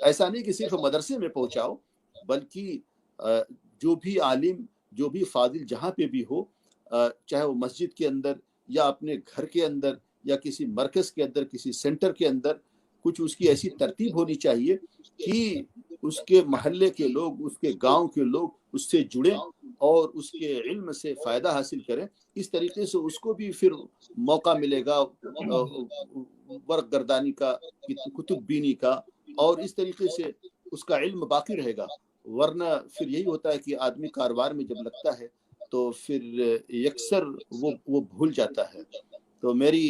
ایسا نہیں کہ صرف مدرسے میں پہنچاؤ، بلکہ جو بھی عالم، جو بھی فاضل جہاں پہ بھی ہو، چاہے وہ مسجد کے اندر یا اپنے گھر کے اندر یا کسی مرکز کے اندر، کسی سینٹر کے اندر، کچھ اس کی ایسی ترتیب ہونی چاہیے کہ اس کے محلے کے لوگ، اس کے گاؤں کے لوگ اس سے جڑیں اور اس کے علم سے فائدہ حاصل کریں۔ اس طریقے سے اس کو بھی پھر موقع ملے گا ورق گردانی کا، کتب بینی کا، اور اس طریقے سے اس کا علم باقی رہے گا۔ ورنہ پھر یہی ہوتا ہے کہ آدمی کاروبار میں جب لگتا ہے تو پھر یکسر وہ بھول جاتا ہے۔ تو میرے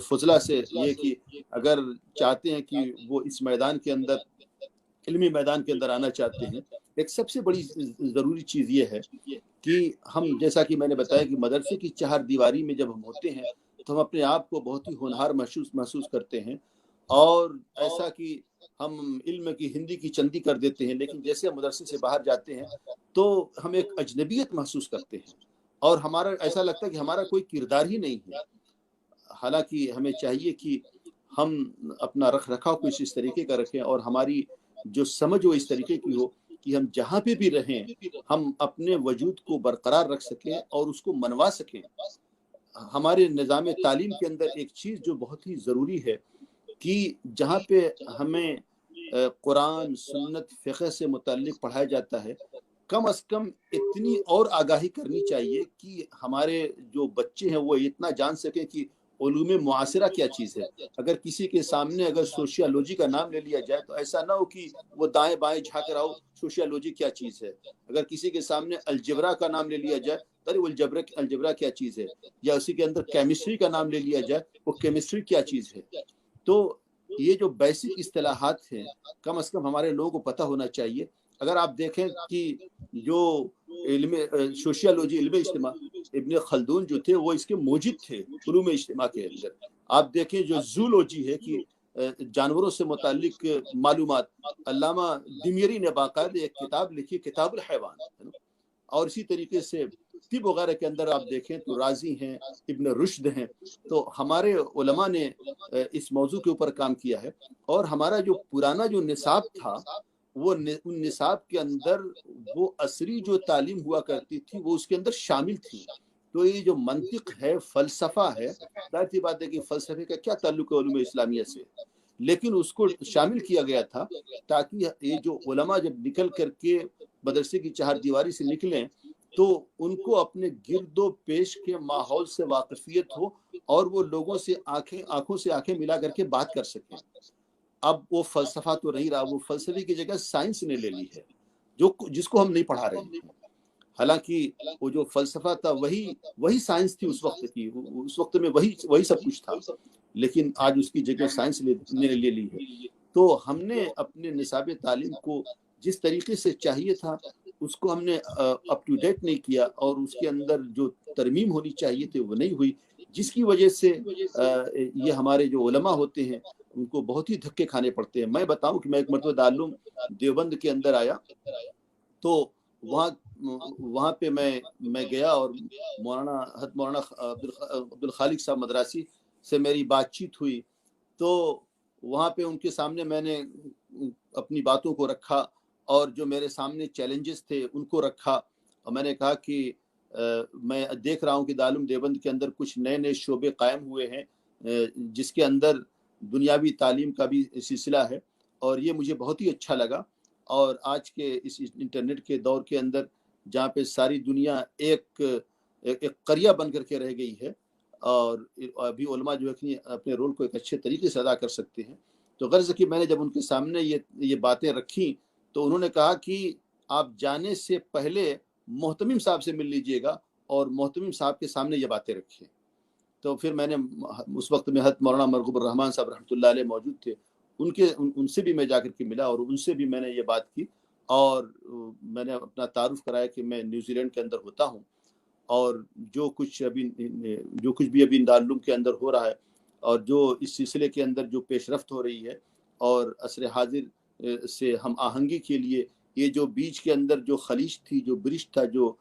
فضلہ سے یہ کہ اگر چاہتے ہیں کہ وہ اس میدان کے اندر، علمی میدان کے اندر آنا چاہتے ہیں، ایک سب سے بڑی ضروری چیز یہ ہے کہ ہم، جیسا کہ میں نے بتایا کہ مدرسے کی چہار دیواری میں جب ہم ہوتے ہیں تو ہم اپنے آپ کو بہت ہی ہونہار محسوس کرتے ہیں، اور ایسا کہ ہم علم کی ہندی کی چندی کر دیتے ہیں، لیکن جیسے ہم مدرسے سے باہر جاتے ہیں تو ہم ایک اجنبیت محسوس کرتے ہیں، اور ہمارا ایسا لگتا ہے کہ ہمارا کوئی کردار ہی نہیں ہے۔ حالانکہ ہمیں چاہیے کہ ہم اپنا رکھ رکھاؤ کو اس طریقے کا رکھیں، اور ہماری جو سمجھ وہ اس طریقے کی ہو کہ ہم جہاں پہ بھی رہیں ہم اپنے وجود کو برقرار رکھ سکیں اور اس کو منوا سکیں۔ ہمارے نظام تعلیم کے اندر ایک چیز جو بہت ہی ضروری ہے کہ جہاں پہ ہمیں قرآن، سنت، فقہ سے متعلق پڑھایا جاتا ہے، کم از کم اتنی اور آگاہی کرنی چاہیے کہ ہمارے جو بچے ہیں وہ اتنا جان سکیں کہ علوم معاصرہ کیا چیز ہے۔ اگر کسی کے سامنے اگر سوشیالوجی کا نام لے لیا جائے تو ایسا نہ ہو کہ وہ دائیں بائیں جھانک رہا ہو سوشیالوجی کیا چیز ہے۔ اگر کسی کے سامنے الجبرا کا نام لے لیا جائے تو الجبرا کیا چیز ہے، یا اسی کے اندر کیمسٹری کا نام لے لیا جائے وہ کیمسٹری کیا چیز ہے۔ تو یہ جو بیسک اصطلاحات ہیں کم از کم ہمارے لوگوں کو پتہ ہونا چاہیے۔ اگر آپ دیکھیں کہ جو علم سوشیالوجی، علم اجتماع، ابن خلدون جو تھے وہ اس کے موجد تھے علوم اجتماع کے اندر۔ آپ دیکھیں جو زولوجی ہے کہ جانوروں سے متعلق معلومات، علامہ دمیری نے باقاعدہ ایک کتاب لکھی، کتاب الحیوان۔ اور اسی طریقے سے طب وغیرہ کے اندر آپ دیکھیں تو رازی ہیں، ابن رشد ہیں۔ تو ہمارے علماء نے اس موضوع کے اوپر کام کیا ہے، اور ہمارا جو پرانا جو نصاب تھا وہ ان نصاب کے اندر وہ عصری جو تعلیم ہوا کرتی تھی وہ اس کے اندر شامل تھی۔ تو یہ جو منطق ہے، فلسفہ ہے، ظاہر سی بات ہے کہ فلسفے کا کیا تعلق ہے علوم اسلامیہ سے، لیکن اس کو شامل کیا گیا تھا تاکہ یہ جو علماء جب نکل کر کے مدرسے کی چہار دیواری سے نکلیں تو ان کو اپنے گرد و پیش کے ماحول سے واقفیت ہو اور وہ لوگوں سے آنکھوں سے آنکھیں ملا کر کے بات کر سکیں۔ اب وہ فلسفہ تو نہیں رہا، وہ فلسفے کی جگہ سائنس نے لے لی ہے، جس کو ہم نہیں پڑھا رہے ہیں۔ حالانکہ وہ جو فلسفہ تھا وہی سائنس تھی اس وقت کی، اس وقت میں وہی سب کچھ تھا، لیکن آج اس کی جگہ سائنس نے لے لی ہے۔ تو ہم نے اپنے نصاب تعلیم کو جس طریقے سے چاہیے تھا اس کو ہم نے اپ ٹو ڈیٹ نہیں کیا، اور اس کے اندر جو ترمیم ہونی چاہیے تھی وہ نہیں ہوئی، جس کی وجہ سے یہ ہمارے جو علماء ہوتے ہیں ان کو بہت ہی دھکے کھانے پڑتے ہیں۔ میں بتاؤں کہ میں ایک مرتبہ دارالعلوم دیوبند کے اندر آیا تو وہاں پہ میں گیا، اور مولانا عبدالخالق صاحب مدراسی سے میری بات چیت ہوئی۔ تو وہاں پہ ان کے سامنے میں نے اپنی باتوں کو رکھا، اور جو میرے سامنے چیلنجز تھے ان کو رکھا، اور میں نے کہا کہ میں دیکھ رہا ہوں کہ دارالعلوم دیوبند کے اندر کچھ نئے شعبے قائم ہوئے ہیں جس کے اندر دنیاوی تعلیم کا بھی سلسلہ ہے، اور یہ مجھے بہت ہی اچھا لگا۔ اور آج کے اس انٹرنیٹ کے دور کے اندر جہاں پہ ساری دنیا ایک قریہ بن کر کے رہ گئی ہے، اور ابھی علماء جو ہے اپنے رول کو ایک اچھے طریقے سے ادا کر سکتے ہیں، تو غرض کہ میں نے جب ان کے سامنے یہ باتیں رکھیں تو انہوں نے کہا کہ آپ جانے سے پہلے محتمم صاحب سے مل لیجئے گا اور محتمم صاحب کے سامنے یہ باتیں رکھیں۔ تو پھر میں نے اس وقت میں حضرت مولانا مرغوب الرحمن صاحب رحمۃ اللہ علیہ موجود تھے، ان سے بھی میں جا کر کے ملا اور ان سے بھی میں نے یہ بات کی، اور میں نے اپنا تعارف کرایا کہ میں نیوزی لینڈ کے اندر ہوتا ہوں، اور جو کچھ بھی ابھی دارالعلوم کے اندر ہو رہا ہے اور جو اس سلسلے کے اندر جو پیش رفت ہو رہی ہے، اور عصر حاضر سے ہم آہنگی کے لیے یہ جو بیچ کے اندر جو خلیج تھی، جو برش تھا، جو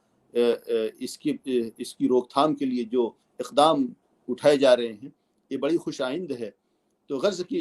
اس کی روک تھام کے لیے جو اقدام اٹھائے جا رہے ہیں، یہ بڑی خوش آئند ہے۔ تو غرض کی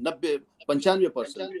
95%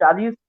40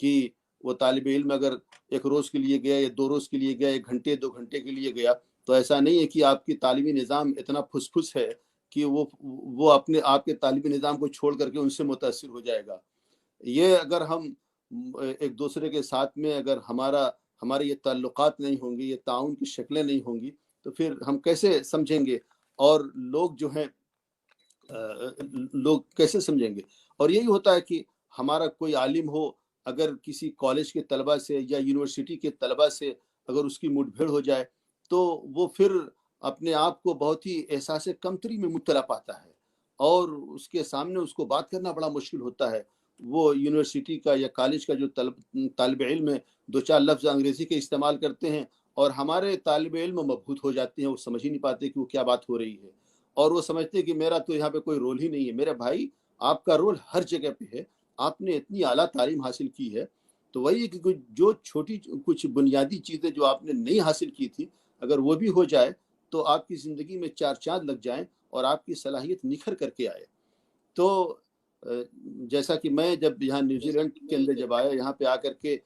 کہ وہ طالب علم اگر ایک روز کے لیے گیا یا 2 روز کے لیے گیا، 1 گھنٹے 2 گھنٹے کے لیے گیا، تو ایسا نہیں ہے کہ آپ کی تعلیمی نظام اتنا پھس پھس ہے کہ وہ اپنے آپ کے تعلیمی نظام کو چھوڑ کر کے ان سے متاثر ہو جائے گا۔ یہ اگر ہم ایک دوسرے کے ساتھ میں اگر ہمارے یہ تعلقات نہیں ہوں گے، یہ تعاون کی شکلیں نہیں ہوں گی، تو پھر ہم کیسے سمجھیں گے، اور لوگ جو ہیں لوگ کیسے سمجھیں گے؟ اور یہی ہوتا ہے کہ ہمارا کوئی عالم ہو، اگر کسی کالج کے طلبہ سے یا یونیورسٹی کے طلبہ سے اگر اس کی مٹ بھیڑ ہو جائے، تو وہ پھر اپنے آپ کو بہت ہی احساس کمتری میں مبتلا پاتا ہے، اور اس کے سامنے اس کو بات کرنا بڑا مشکل ہوتا ہے۔ وہ یونیورسٹی کا یا کالج کا جو طالب علم ہے، 2-4 لفظ انگریزی کے استعمال کرتے ہیں، اور ہمارے طالب علم مبہوت ہو جاتے ہیں، وہ سمجھ ہی نہیں پاتے کہ وہ کیا بات ہو رہی ہے، اور وہ سمجھتے ہیں کہ میرا تو یہاں پہ کوئی رول ہی نہیں ہے۔ میرے بھائی، آپ کا رول ہر جگہ پہ ہے، آپ نے اتنی اعلیٰ تعلیم حاصل کی ہے، تو وہی ہے کہ جو چھوٹی کچھ بنیادی چیزیں جو آپ نے نہیں حاصل کی تھی، اگر وہ بھی ہو جائے تو آپ کی زندگی میں 4 چاند لگ جائیں اور آپ کی صلاحیت نکھر کر کے آئے۔ تو جیسا کہ میں جب یہاں نیوزی لینڈ کے اندر جب آیا، یہاں پہ آ کر کے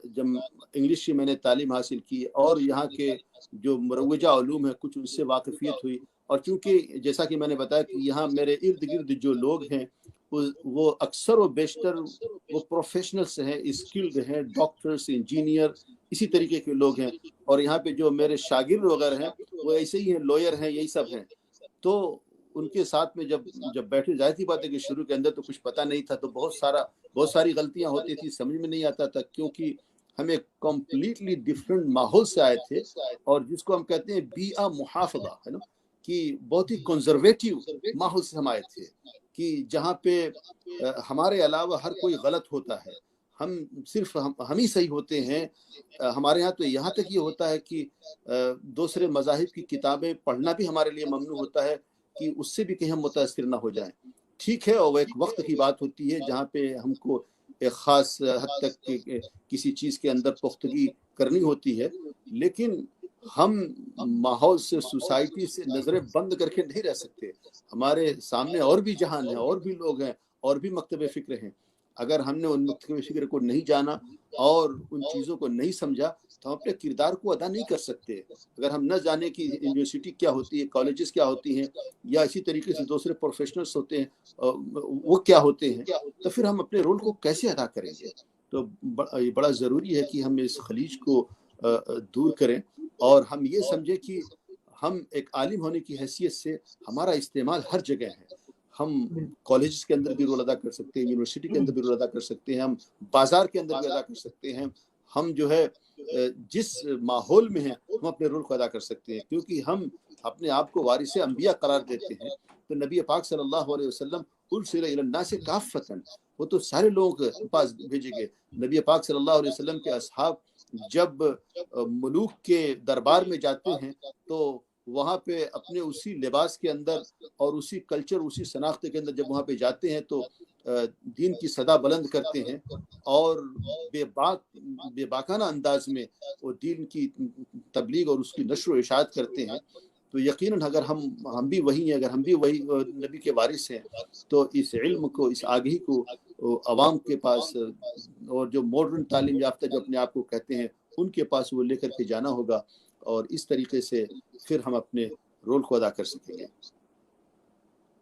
جب انگلش کی میں نے تعلیم حاصل کی، اور یہاں کے جو مروجہ علوم ہیں کچھ اس سے واقفیت ہوئی، اور چونکہ جیسا کہ میں نے بتایا کہ یہاں میرے ارد گرد جو لوگ ہیں وہ اکثر و بیشتر وہ پروفیشنلز ہیں، اسکلڈ ہیں، ڈاکٹرز، انجینئر، اسی طریقے کے لوگ ہیں، اور یہاں پہ جو میرے شاگرد وغیرہ ہیں وہ ایسے ہی ہیں، لوئر ہیں، یہی سب ہیں۔ تو ان کے ساتھ میں جب بیٹھے، ظاہر سی بات ہے کہ شروع کے اندر تو کچھ پتہ نہیں تھا، تو بہت ساری غلطیاں ہوتی تھی، سمجھ میں نہیں آتا تھا، کیونکہ ہم ایک کمپلیٹلی ڈفرینٹ ماحول سے آئے تھے، اور جس کو ہم کہتے ہیں بیئہ محافظہ، ہے نا، کہ بہت ہی کنزرویٹو ماحول سے ہم آئے تھے، کہ جہاں پہ ہمارے علاوہ ہر کوئی غلط ہوتا ہے، صرف ہم ہی صحیح ہوتے ہیں۔ ہمارے ہاں تو یہاں تک یہ ہوتا ہے کہ دوسرے مذاہب کی کتابیں پڑھنا بھی ہمارے لیے ممنوع ہوتا ہے، کہ اس سے بھی کہیں ہم متاثر نہ ہو جائیں۔ ٹھیک ہے، اور وہ ایک وقت کی بات ہوتی ہے جہاں پہ ہم کو ایک خاص حد تک کسی چیز کے اندر پختگی کرنی ہوتی ہے، لیکن ہم ماحول سے، سوسائٹی سے نظریں بند کر کے نہیں رہ سکتے۔ ہمارے سامنے اور بھی جہان ہے، اور بھی لوگ ہیں، اور بھی مکتب فکر ہیں۔ اگر ہم نے ان مکتب فکر کو نہیں جانا اور ان چیزوں کو نہیں سمجھا، تو ہم اپنے کردار کو ادا نہیں کر سکتے۔ اگر ہم نہ جانے کہ یونیورسٹی کیا ہوتی ہے، کالجز کیا ہوتی ہیں، یا اسی طریقے سے دوسرے پروفیشنلز ہوتے ہیں وہ کیا ہوتے ہیں، تو پھر ہم اپنے رول کو کیسے ادا کریں گے؟ تو یہ بڑا ضروری ہے کہ ہم اس خلیج کو دور کریں، اور ہم یہ سمجھیں کہ ہم ایک عالم ہونے کی حیثیت سے ہمارا استعمال ہر جگہ ہے۔ ہم کالجز کے اندر بھی رول ادا کر سکتے ہیں، یونیورسٹی کے اندر بھی رول ادا کر سکتے ہیں، ہم بازار کے اندر بھی ادا کر سکتے ہیں، ہم جو ہے جس ماحول میں ہیں ہم اپنے رول کو ادا کر سکتے ہیں، کیونکہ ہم اپنے آپ کو وارث انبیاء قرار دیتے ہیں۔ تو نبی پاک صلی اللہ علیہ وسلم ارسل الی الناس کافۃ، وہ تو سارے لوگوں کے پاس بھیجے گئے۔ نبی پاک صلی اللہ علیہ وسلم کے اصحاب جب ملوک کے دربار میں جاتے ہیں تو وہاں پہ اپنے اسی لباس کے اندر اور اسی کلچر، اسی شناخت کے اندر جب وہاں پہ جاتے ہیں تو دین کی صدا بلند کرتے ہیں، اور بے باکانہ انداز میں وہ دین کی تبلیغ اور اس کی نشر و اشاعت کرتے ہیں۔ تو یقیناً اگر ہم بھی وہی ہیں، اگر ہم بھی وہی نبی کے وارث ہیں، تو اس علم کو، اس آگہی کو عوام کے پاس، اور جو ماڈرن تعلیم یافتہ جو اپنے آپ کو کہتے ہیں، ان کے پاس وہ لے کر کے جانا ہوگا، اور اس طریقے سے پھر ہم اپنے رول کو ادا کر سکیں گے۔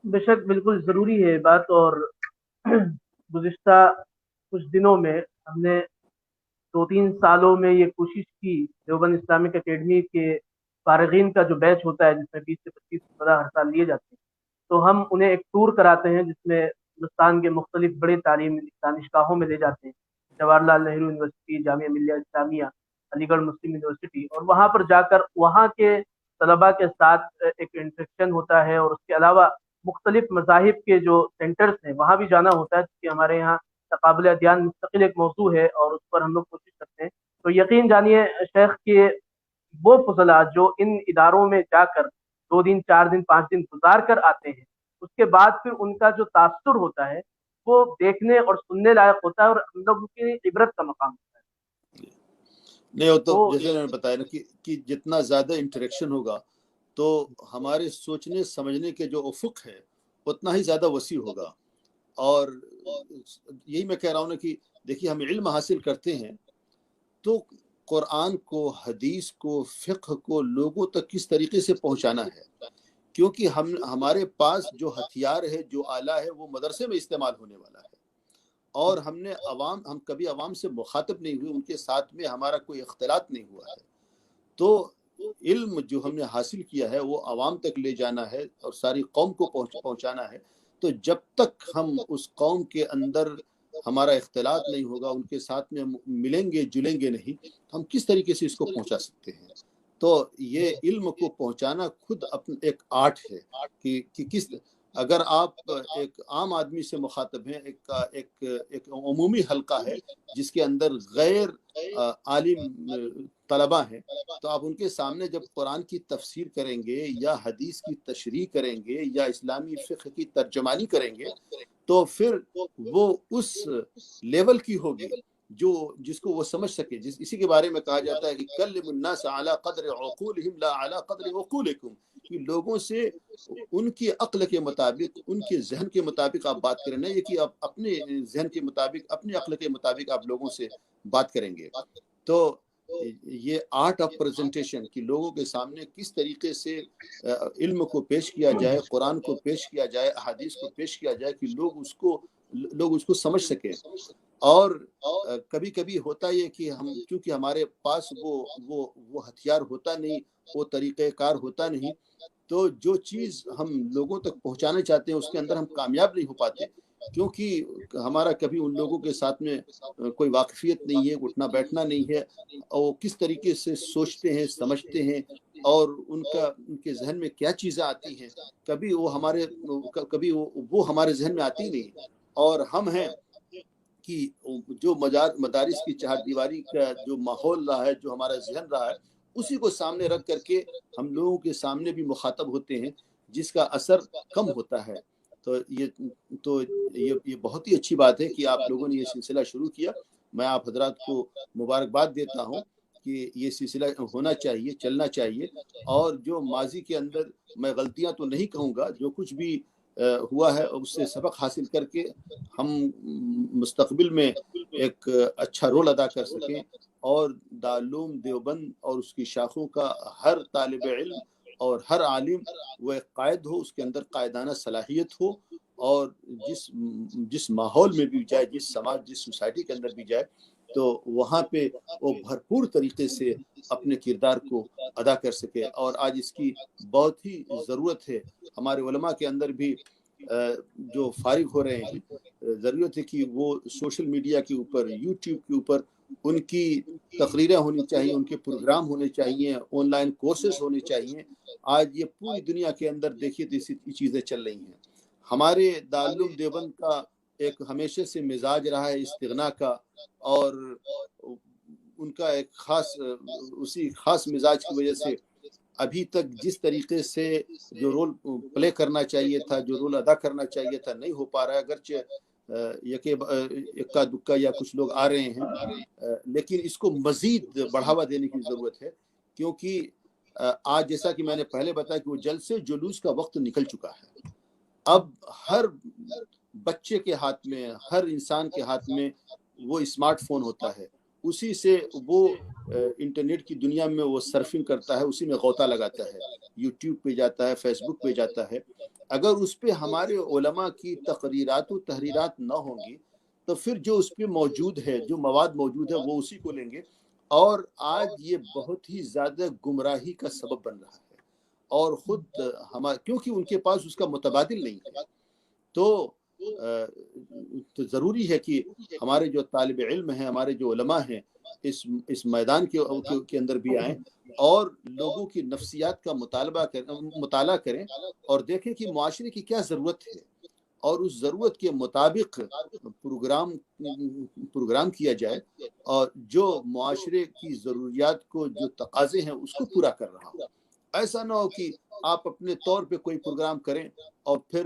بے شک بالکل ضروری ہے یہ بات، اور گزشتہ کچھ دنوں میں ہم نے 2-3 سالوں میں یہ کوشش کی، دیوبند اسلامک اکیڈمی کے فارغین کا جو بیچ ہوتا ہے جس میں 20 سے 25 سطح ہر سال لیے جاتے ہیں، تو ہم انہیں ایک ٹور کراتے ہیں جس میں ہندوستان کے مختلف بڑے تعلیمی دانشگاہوں میں لے جاتے ہیں، جواہر لال نہرو یونیورسٹی، جامعہ ملیہ اسلامیہ، علی گڑھ مسلم یونیورسٹی، اور وہاں پر جا کر وہاں کے طلباء کے ساتھ ایک انٹریکشن ہوتا ہے، اور اس کے علاوہ مختلف مذاہب کے جو سینٹرز ہیں وہاں بھی جانا ہوتا ہے، کیونکہ ہمارے یہاں تقابل ادیان مستقل ایک موضوع ہے اور اس پر ہم لوگ کوشش کرتے ہیں۔ تو یقین جانیے شیخ کہ وہ فضلات جو ان اداروں میں جا کر 2 دن 4 دن 5 دن گزار کر آتے ہیں، اس کے بعد پھر ان کا جو تاثر ہوتا ہے وہ دیکھنے اور سننے لائق ہوتا ہے، اور ہم لوگوں کی عبرت کا مقام ہوتا ہے۔ نہیں، وہ تو جیسے میں نے بتایا نا کہ جتنا زیادہ انٹریکشن ہوگا تو ہمارے سوچنے سمجھنے کے جو افق ہے اتنا ہی زیادہ وسیع ہوگا۔ اور یہی میں کہہ رہا ہوں نا کہ دیکھیے ہم علم حاصل کرتے ہیں تو قرآن کو، حدیث کو، فقہ کو لوگوں تک کس طریقے سے پہنچانا ہے، کیونکہ ہمارے پاس جو ہتھیار ہے، جو آلہ ہے، وہ مدرسے میں استعمال ہونے والا ہے، اور ہم کبھی عوام سے مخاطب نہیں ہوئے، ان کے ساتھ میں ہمارا کوئی اختلاط نہیں ہوا ہے. تو علم جو ہم نے حاصل کیا ہے وہ عوام تک لے جانا ہے اور ساری قوم کو پہنچانا ہے. تو جب تک ہم اس قوم کے اندر ہمارا اختلاط نہیں ہوگا، ان کے ساتھ میں ملیں گے جلیں گے نہیں، ہم کس طریقے سے اس کو پہنچا سکتے ہیں. تو یہ علم کو پہنچانا خود ایک آرٹ ہے کہ کس، اگر آپ ایک عام آدمی سے مخاطب ہیں، ایک عمومی حلقہ ہے جس کے اندر غیر عالم طلبہ ہیں، تو آپ ان کے سامنے جب قرآن کی تفسیر کریں گے یا حدیث کی تشریح کریں گے یا اسلامی فقہ کی ترجمانی کریں گے، تو پھر وہ اس لیول کی ہوگی جس کو وہ سمجھ سکے. اسی کے بارے میں کہا جاتا ہے کہ کلم الناس علی قدر عقولہم لا علی قدر عقولکم، کہ لوگوں سے ان کی عقل کے مطابق، ان کے ذہن کے مطابق آپ بات کریں، نہیں کہ آپ اپنے ذہن کے مطابق، اپنی عقل کے مطابق آپ لوگوں سے بات کریں گے. تو یہ آرٹ آف پریزنٹیشن کہ لوگوں کے سامنے کس طریقے سے علم کو پیش کیا جائے، قرآن کو پیش کیا جائے، احادیث کو پیش کیا جائے کہ لوگ اس کو سمجھ سکیں. اور کبھی کبھی ہوتا یہ کہ کیونکہ ہمارے پاس وہ ہتھیار ہوتا نہیں، وہ طریقہ کار ہوتا نہیں، تو جو چیز ہم لوگوں تک پہنچانا چاہتے ہیں اس کے اندر ہم کامیاب نہیں ہو پاتے، کیونکہ ہمارا کبھی ان لوگوں کے ساتھ میں کوئی واقفیت نہیں ہے، اٹھنا بیٹھنا نہیں ہے، اور کس طریقے سے سوچتے ہیں، سمجھتے ہیں، اور ان کے ذہن میں کیا چیزیں آتی ہیں، کبھی وہ ہمارے ذہن میں آتی نہیں. اور ہم ہیں کہ جو مدارس کی چہار دیواری کا جو ماحول رہا ہے، جو ہمارا ذہن رہا ہے، اسی کو سامنے رکھ کر کے ہم لوگوں کے سامنے بھی مخاطب ہوتے ہیں، جس کا اثر کم ہوتا ہے. تو یہ بہت ہی اچھی بات ہے کہ آپ لوگوں نے یہ سلسلہ شروع کیا. میں آپ حضرات کو مبارکباد دیتا ہوں کہ یہ سلسلہ ہونا چاہیے، چلنا چاہیے. اور جو ماضی کے اندر، میں غلطیاں تو نہیں کہوں گا، جو کچھ بھی ہوا ہے اس سے سبق حاصل کر کے ہم مستقبل میں ایک اچھا رول ادا کر سکیں، اور دارالعلوم دیوبند اور اس کی شاخوں کا ہر طالب علم اور ہر عالم وہ ایک قائد ہو، اس کے اندر قائدانہ صلاحیت ہو، اور جس ماحول میں بھی جائے، جس سماج، جس سوسائٹی کے اندر بھی جائے، تو وہاں پہ وہ بھرپور طریقے سے اپنے کردار کو ادا کر سکے. اور آج اس کی بہت ہی ضرورت ہے. ہمارے علماء کے اندر بھی جو فارغ ہو رہے ہیں، ضرورت ہے کہ وہ سوشل میڈیا کے اوپر، یوٹیوب کے اوپر ان کی تقریریں ہونی چاہیے، ان کے پروگرام ہونے چاہیے، آن لائن کورسز ہونے چاہیے. آج یہ پوری دنیا کے اندر دیکھیے تو اسی چیزیں چل رہی ہیں. ہمارے دارالعلوم دیوبند کا ایک ہمیشہ سے مزاج رہا ہے استغنا کا، اور ان کا ایک اسی خاص مزاج کی وجہ سے ابھی تک جس طریقے سے جو رول پلے کرنا چاہیے تھا، جو رول ادا کرنا چاہیے تھا، نہیں ہو پا رہا ہے. اگرچہ اکا دکا یا کچھ لوگ آ رہے ہیں، لیکن اس کو مزید بڑھاوا دینے کی ضرورت ہے، کیونکہ آج جیسا کہ میں نے پہلے بتایا کہ وہ جلسے جلوس کا وقت نکل چکا ہے. اب ہر بچے کے ہاتھ میں، ہر انسان کے ہاتھ میں وہ اسمارٹ فون ہوتا ہے، اسی سے وہ انٹرنیٹ کی دنیا میں وہ سرفنگ کرتا ہے، اسی میں غوطہ لگاتا ہے، یوٹیوب پہ جاتا ہے، فیس بک پہ جاتا ہے. اگر اس پہ ہمارے علماء کی تقریرات و تحریرات نہ ہوں گی تو پھر جو اس پہ موجود ہے، جو مواد موجود ہے، وہ اسی کو لیں گے. اور آج یہ بہت ہی زیادہ گمراہی کا سبب بن رہا ہے، اور خود کیونکہ ان کے پاس اس کا متبادل نہیں ہے. تو ضروری ہے کہ ہمارے جو طالب علم ہیں، ہمارے جو علماء ہیں، اس میدان کے اندر بھی آئیں اور لوگوں کی نفسیات کا مطالعہ کریں، اور دیکھیں کہ معاشرے کی کیا ضرورت ہے، اور اس ضرورت کے مطابق پروگرام کیا جائے، اور جو معاشرے کی ضروریات کو، جو تقاضے ہیں، اس کو پورا کر رہا ہو. ایسا نہ ہو کہ آپ اپنے طور پہ کوئی پروگرام کریں اور پھر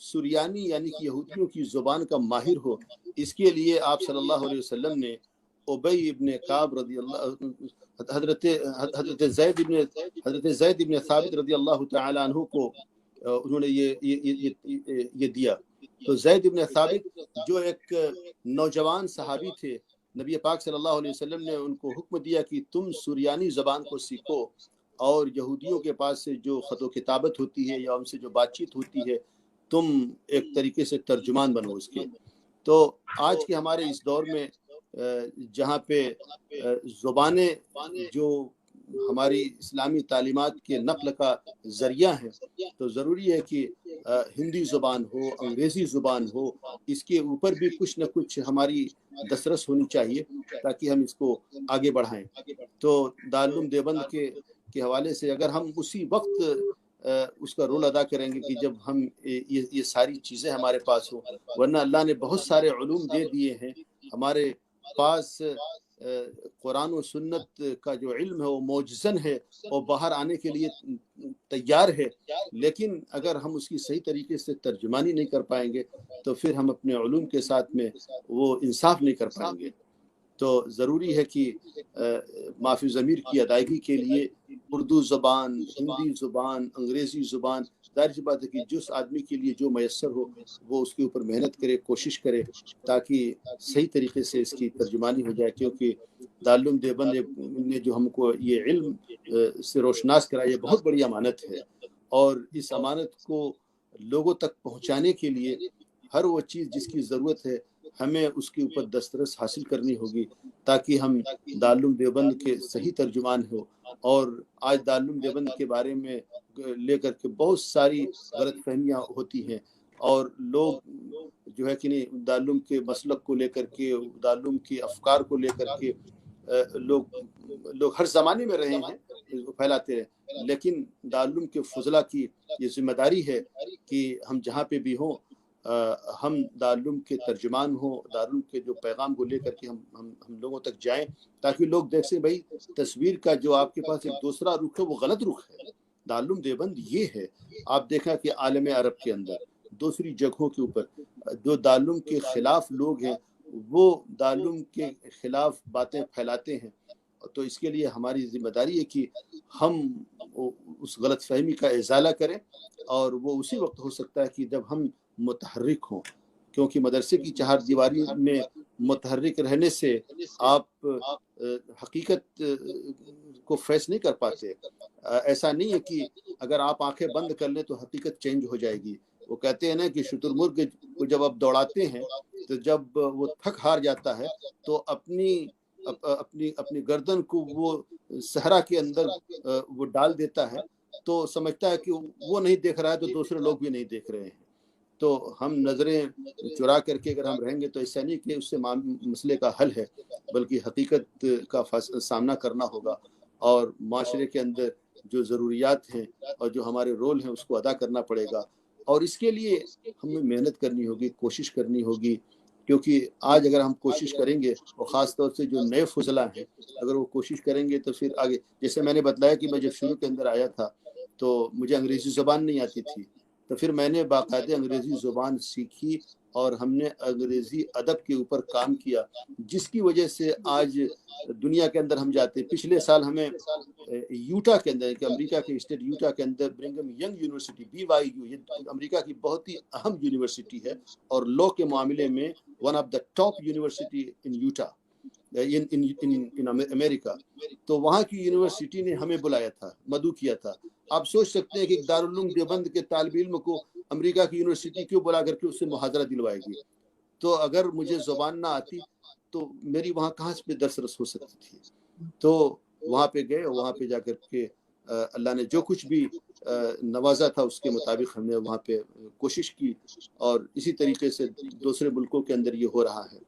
سریانی یعنی کہ یہودیوں کی زبان کا ماہر ہو، اس کے لیے آپ صلی اللہ علیہ وسلم نے ابی ابن کعب رضی اللہ حضرت زید ابن ثابت رضی اللہ تعالی عنہ کو انہوں نے یہ دیا. تو زید ابن ثابت جو ایک نوجوان صحابی تھے، نبی پاک صلی اللہ علیہ وسلم نے ان کو حکم دیا کہ تم سریانی زبان کو سیکھو اور یہودیوں کے پاس سے جو خط و کتابت ہوتی ہے یا ان سے جو بات چیت ہوتی ہے تم ایک طریقے سے ترجمان بنو اس کے. تو آج کے ہمارے اس دور میں جہاں پہ زبانیں جو ہماری اسلامی تعلیمات کے نقل کا ذریعہ ہے، تو ضروری ہے کہ ہندی زبان ہو، انگریزی زبان ہو، اس کے اوپر بھی کچھ نہ کچھ ہماری دسترس ہونی چاہیے تاکہ ہم اس کو آگے بڑھائیں. تو دارالعلوم دیوبند کے حوالے سے اگر ہم اسی وقت اس کا رول ادا کریں گے کہ جب ہم یہ ساری چیزیں ہمارے پاس ہوں، ورنہ اللہ نے بہت سارے علوم دے دیے ہیں ہمارے پاس. قرآن و سنت کا جو علم ہے وہ معجزن ہے اور باہر آنے کے لیے تیار ہے، لیکن اگر ہم اس کی صحیح طریقے سے ترجمانی نہیں کر پائیں گے تو پھر ہم اپنے علوم کے ساتھ میں وہ انصاف نہیں کر پائیں گے. تو ضروری ہے کہ معافی ضمیر کی ادائیگی کے لیے اردو زبان، ہندی زبان، انگریزی زبان، ظاہر سی بات ہے کہ جس آدمی کے لیے جو میسر ہو وہ اس کے اوپر محنت کرے، کوشش کرے تاکہ صحیح طریقے سے اس کی ترجمانی ہو جائے. کیونکہ دارالعلوم دیوبند نے جو ہم کو یہ علم سے روشناس کرا، یہ بہت بڑی امانت ہے، اور اس امانت کو لوگوں تک پہنچانے کے لیے ہر وہ چیز جس کی ضرورت ہے ہمیں اس کے اوپر دسترس حاصل کرنی ہوگی تاکہ ہم دارالعلوم دیوبند کے صحیح ترجمان ہو. اور آج دارالعلوم دیوبند کے بارے میں لے کر کے بہت ساری غلط فہمیاں ہوتی ہیں، اور لوگ جو ہے کہ نہیں دارالعلوم کے مسلک کو لے کر کے، دارالعلوم کے افکار کو لے کر کے لوگ ہر زمانے میں رہے ہیں پھیلاتے ہیں، لیکن دارالعلوم کے فضلہ کی یہ ذمہ داری ہے کہ ہم جہاں پہ بھی ہوں ہم دارالعلوم کے ترجمان ہوں، دارالعلوم کے جو پیغام کو لے کر کے ہم لوگوں تک جائیں تاکہ لوگ دیکھیں بھائی تصویر کا جو آپ کے پاس ایک دوسرا رخ ہے وہ غلط رخ ہے. دارالعلوم دیوبند یہ ہے. آپ دیکھا کہ عالم عرب کے اندر دوسری جگہوں کے اوپر جو دارالعلوم کے خلاف لوگ ہیں وہ دارالعلوم کے خلاف باتیں پھیلاتے ہیں. تو اس کے لیے ہماری ذمہ داری ہے کہ ہم اس غلط فہمی کا ازالہ کریں، اور وہ اسی وقت ہو سکتا ہے کہ جب ہم متحرک ہوں، کیونکہ مدرسے کی چہار دیواری میں متحرک رہنے سے آپ حقیقت کو فیس نہیں کر پاتے. ایسا نہیں ہے کہ اگر آپ آنکھیں بند کر لیں تو حقیقت چینج ہو جائے گی. وہ کہتے ہیں نا کہ شتر مرغ کو جب آپ دوڑاتے ہیں تو جب وہ تھک ہار جاتا ہے تو اپنی گردن کو وہ صحرا کے اندر وہ ڈال دیتا ہے، تو سمجھتا ہے کہ وہ نہیں دیکھ رہا ہے تو دوسرے لوگ بھی نہیں دیکھ رہے ہیں. تو ہم نظریں چرا کر کے اگر ہم رہیں گے تو ایسا نہیں کہ اس سے مسئلے کا حل ہے، بلکہ حقیقت کا سامنا کرنا ہوگا اور معاشرے کے اندر جو ضروریات ہیں اور جو ہمارے رول ہیں اس کو ادا کرنا پڑے گا. اور اس کے لیے ہمیں محنت کرنی ہوگی، کوشش کرنی ہوگی، کیونکہ آج اگر ہم کوشش کریں گے اور خاص طور سے جو نئے فضلہ ہیں اگر وہ کوشش کریں گے تو پھر آگے، جیسے میں نے بتلایا کہ میں جب شروع کے اندر آیا تھا تو مجھے انگریزی زبان نہیں آتی تھی، تو پھر میں نے باقاعدہ انگریزی زبان سیکھی اور ہم نے انگریزی ادب کے اوپر کام کیا، جس کی وجہ سے آج دنیا کے اندر ہم جاتے. پچھلے سال ہمیں یوٹا کے اندر، کہ امریکہ کے اسٹیٹ یوٹا کے اندر برنگم ینگ یونیورسٹی BYU، یہ امریکہ کی بہت ہی اہم یونیورسٹی ہے اور لاء کے معاملے میں one of the top university in Utah in امریکہ. تو وہاں کی یونیورسٹی نے ہمیں بلایا تھا، مدعو کیا تھا. آپ سوچ سکتے ہیں کہ دارالعلوم دیوبند کے طالب علم کو امریکہ کی یونیورسٹی کیوں بلا کر کے اس سے محاضرہ دلوائے گی. تو اگر مجھے زبان نہ آتی تو میری وہاں کہاں سے دسترس ہو سکتی تھی. تو وہاں پہ گئے، وہاں پہ جا کر کے اللہ نے جو کچھ بھی نوازا تھا اس کے مطابق ہم نے وہاں پہ کوشش کی، اور اسی طریقے سے دوسرے ملکوں کے اندر یہ ہو رہا ہے.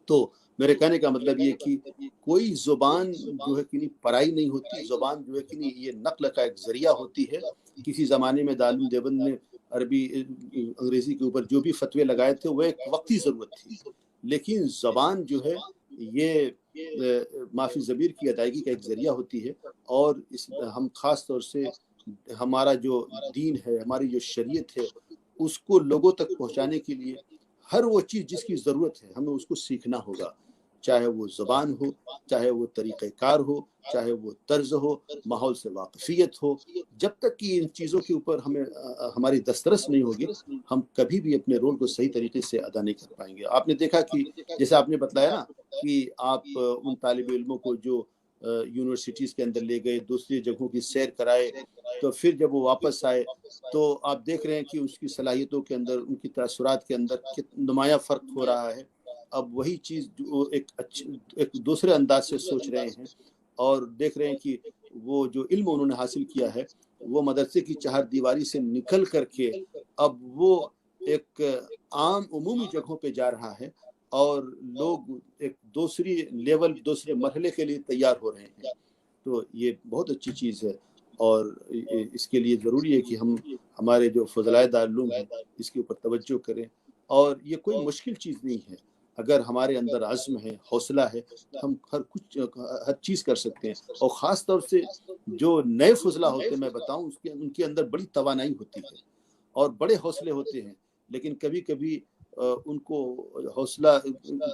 تو میرے کہنے کا مطلب یہ کہ کوئی زبان جو ہے کہ نہیں پرائی نہیں ہوتی. زبان جو ہے کہ نہیں یہ نقل کا ایک ذریعہ ہوتی ہے. کسی زمانے میں دارالعلوم دیوبند نے عربی انگریزی کے اوپر جو بھی فتوے لگائے تھے وہ ایک وقتی ضرورت تھی، لیکن زبان جو ہے یہ معافی ضمیر کی ادائیگی کا ایک ذریعہ ہوتی ہے. اور ہم خاص طور سے ہمارا جو دین ہے، ہماری جو شریعت ہے، اس کو لوگوں تک پہنچانے کے لیے ہر وہ چیز جس کی ضرورت ہے ہمیں اس کو سیکھنا ہوگا، چاہے وہ زبان ہو، چاہے وہ طریقہ کار ہو، چاہے وہ طرز ہو، ماحول سے واقفیت ہو۔ جب تک کہ ان چیزوں کے اوپر ہماری دسترس نہیں ہوگی، ہم کبھی بھی اپنے رول کو صحیح طریقے سے ادا نہیں کر پائیں گے۔ آپ نے دیکھا کہ جیسے آپ نے بتلایا نا کہ آپ ان طالب علموں کو جو یونیورسٹیز کے اندر لے گئے، دوسری جگہوں کی سیر کرائے، تو پھر جب وہ واپس آئے تو آپ دیکھ رہے ہیں کہ اس کی صلاحیتوں کے اندر، ان کی تاثرات کے اندر نمایاں فرق ہو رہا ہے۔ اب وہی چیز جو ایک دوسرے انداز سے سوچ رہے ہیں اور دیکھ رہے ہیں کہ وہ جو علم انہوں نے حاصل کیا ہے وہ مدرسے کی چہار دیواری سے نکل کر کے اب وہ ایک عام عمومی جگہوں پہ جا رہا ہے، اور لوگ ایک دوسری لیول، دوسرے مرحلے کے لیے تیار ہو رہے ہیں۔ تو یہ بہت اچھی چیز ہے، اور اس کے لیے ضروری ہے کہ ہمارے جو فضلائے دارالعلوم ہیں اس کے اوپر توجہ کریں، اور یہ کوئی مشکل چیز نہیں ہے۔ اگر ہمارے اندر عزم ہے، حوصلہ ہے، تو ہم ہر چیز کر سکتے ہیں۔ اور خاص طور سے جو نئے فضلہ ہوتے ہیں، میں بتاؤں ان کے اندر بڑی توانائی ہوتی ہے اور بڑے حوصلے ہوتے ہیں، لیکن کبھی کبھی ان کو حوصلہ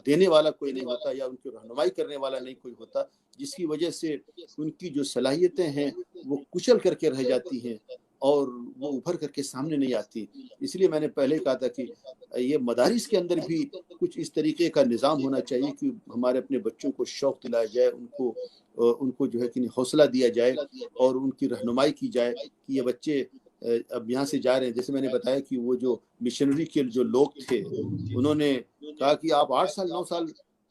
دینے والا کوئی نہیں ہوتا، یا ان کی رہنمائی کرنے والا نہیں کوئی ہوتا، جس کی وجہ سے ان کی جو صلاحیتیں ہیں وہ کچل کر کے رہ جاتی ہیں اور وہ ابھر کر کے سامنے نہیں آتی۔ اس لیے میں نے پہلے کہا تھا کہ یہ مدارس کے اندر بھی کچھ اس طریقے کا نظام ہونا چاہیے کہ ہمارے اپنے بچوں کو شوق دلایا جائے، ان کو جو ہے کہ حوصلہ دیا جائے اور ان کی رہنمائی کی جائے کہ یہ بچے اب یہاں سے جا رہے ہیں۔ جیسے میں نے بتایا کہ وہ جو مشنری کے جو لوگ تھے انہوں نے کہا کہ آپ 8 سال 9 سال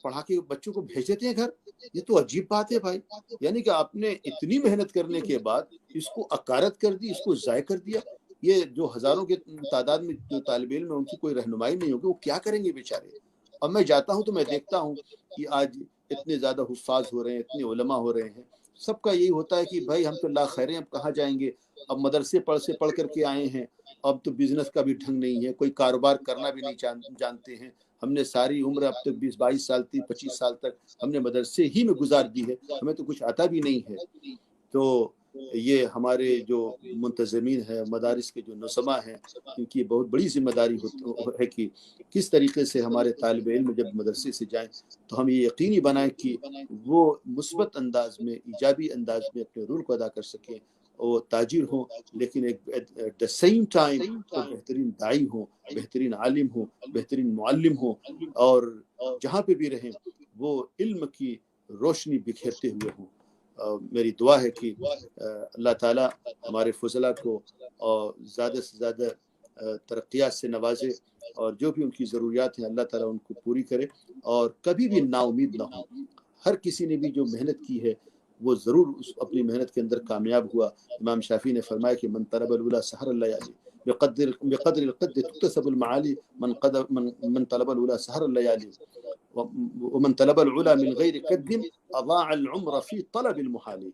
پڑھا کے بچوں کو بھیج دیتے ہیں گھر، یہ تو عجیب بات ہے بھائی۔ یعنی کہ آپ نے اتنی محنت کرنے کے بعد اس کو اکارت کر دی، اس کو ضائع کر دیا۔ یہ جو ہزاروں کے تعداد میں جو طالب علم ہیں ان کی کوئی رہنمائی نہیں ہوگی، وہ کیا کریں گے بیچارے؟ اب میں جاتا ہوں تو میں دیکھتا ہوں کہ آج اتنے زیادہ حفاظ ہو رہے ہیں، اتنے علماء ہو رہے ہیں، سب کا یہی ہوتا ہے کہ بھائی ہم تو لا خیر ہیں، اب کہاں جائیں گے؟ اب مدرسے پڑھ کر کے آئے ہیں، اب تو بزنس کا بھی ڈھنگ نہیں ہے، کوئی کاروبار کرنا بھی نہیں جانتے ہیں۔ ہم نے ساری عمر اب تک 20-22 سال 25 سال تک ہم نے مدرسے ہی میں گزار دی ہے، ہمیں تو کچھ آتا بھی نہیں ہے۔ تو یہ ہمارے جو منتظمین ہیں، مدارس کے جو نظما ہیں، ان کی بہت بڑی ذمہ داری ہے کہ کس طریقے سے ہمارے طالب علم جب مدرسے سے جائیں تو ہم یہ یقینی بنائیں کہ وہ مثبت انداز میں، ایجابی انداز میں اپنے رول کو ادا کر سکیں، وہ تاجر ہوں لیکن ایٹ دا سیم ٹائم وہ بہترین داعی ہوں، بہترین عالم ہوں، بہترین معلم ہوں، اور جہاں پہ بھی رہیں وہ علم کی روشنی بکھیرتے ہوئے ہوں۔ میری دعا ہے کہ اللہ تعالیٰ ہمارے فضلاء کو زیادہ سے زیادہ ترقیات سے نوازے، اور جو بھی ان کی ضروریات ہیں اللہ تعالیٰ ان کو پوری کرے، اور کبھی بھی نا امید نہ ہو۔ ہر کسی نے بھی جو محنت کی ہے وہ ضرور اپنی محنت کے اندر کامیاب ہوا۔ امام شافعی نے فرمایا کہ من طلب الاولی سحر اللیالی، بقدر القد تكتسب المعالی، من طلب الاولی سحر اللیالی، ومن طلب العلا من غیر قد اضاع العمر فی طلب المحال۔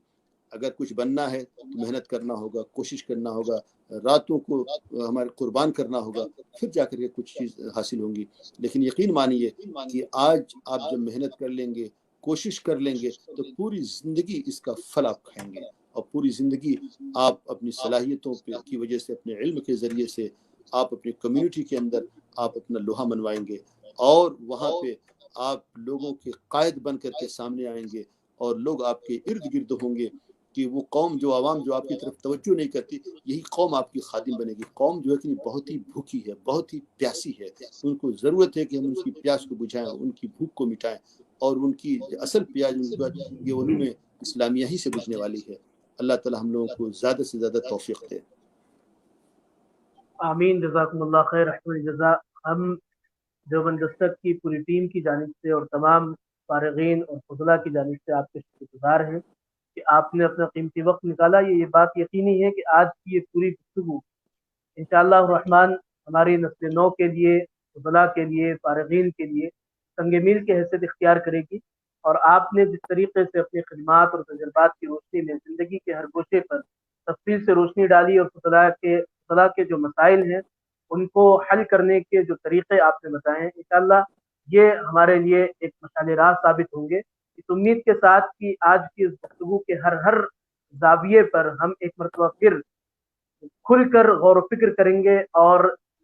اگر کچھ بننا ہے تو محنت کرنا ہوگا، کوشش کرنا ہوگا، راتوں کو ہمارے قربان کرنا ہوگا، پھر جا کر کے کچھ چیز حاصل ہوں گی۔ لیکن یقین مانیے کہ آج آپ جب محنت کر لیں گے، کوشش کر لیں گے، تو پوری زندگی اس کا پھل آپ کھائیں گے، اور پوری زندگی آپ اپنی صلاحیتوں کی وجہ سے، اپنے علم کے ذریعے سے آپ اپنی کمیونٹی کے اندر آپ اپنا لوہا منوائیں گے، اور وہاں پہ آپ لوگوں کے قائد بن کر کے سامنے آئیں گے، اور لوگ آپ کے ارد گرد ہوں گے کہ وہ قوم، جو عوام جو آپ کی طرف توجہ نہیں کرتی، یہی قوم آپ کی خادم بنے گی۔ قوم جو ہے کہ بہت ہی بھوکی ہے، بہت ہی پیاسی ہے، ان کو ضرورت ہے کہ ہم اس کی پیاس کو بجھائیں، ان کی بھوک کو مٹائیں، اور ان کی اصل پیاس یہ علوم اسلامیہ ہی سے بجھنے والی ہے۔ اللہ تعالی ہم لوگوں کو زیادہ سے زیادہ توفیق دے۔ آمین، جزاکم اللہ خیر، احسن الجزاء۔ ہم دیوبند دستک کی پوری ٹیم کی جانب سے اور تمام فارغین اور فضلاء کی جانب سے آپ کے شکر گزار ہیں کہ آپ نے اپنا قیمتی وقت نکالا۔ یہ بات یقینی ہے کہ آج کی یہ پوری گفتگو انشاءاللہ الرحمن ہماری نسل نو کے لیے، فضلاء کے لیے، فارغین کے لیے سنگ میل کی حیثیت اختیار کرے گی، اور آپ نے جس طریقے سے اپنی خدمات اور تجربات کی روشنی میں زندگی کے ہر گوشے پر تفصیل سے روشنی ڈالی، اور فضلاء کے جو مسائل ہیں ان کو حل کرنے کے جو طریقے آپ نے بتائے ہیں، انشاءاللہ یہ ہمارے لیے ایک مشعل راہ ثابت ہوں گے۔ اس امید کے ساتھ کہ آج کی اس گفتگو کے ہر زاویے پر ہم ایک مرتبہ پھر کھل کر غور و فکر کریں گے، اور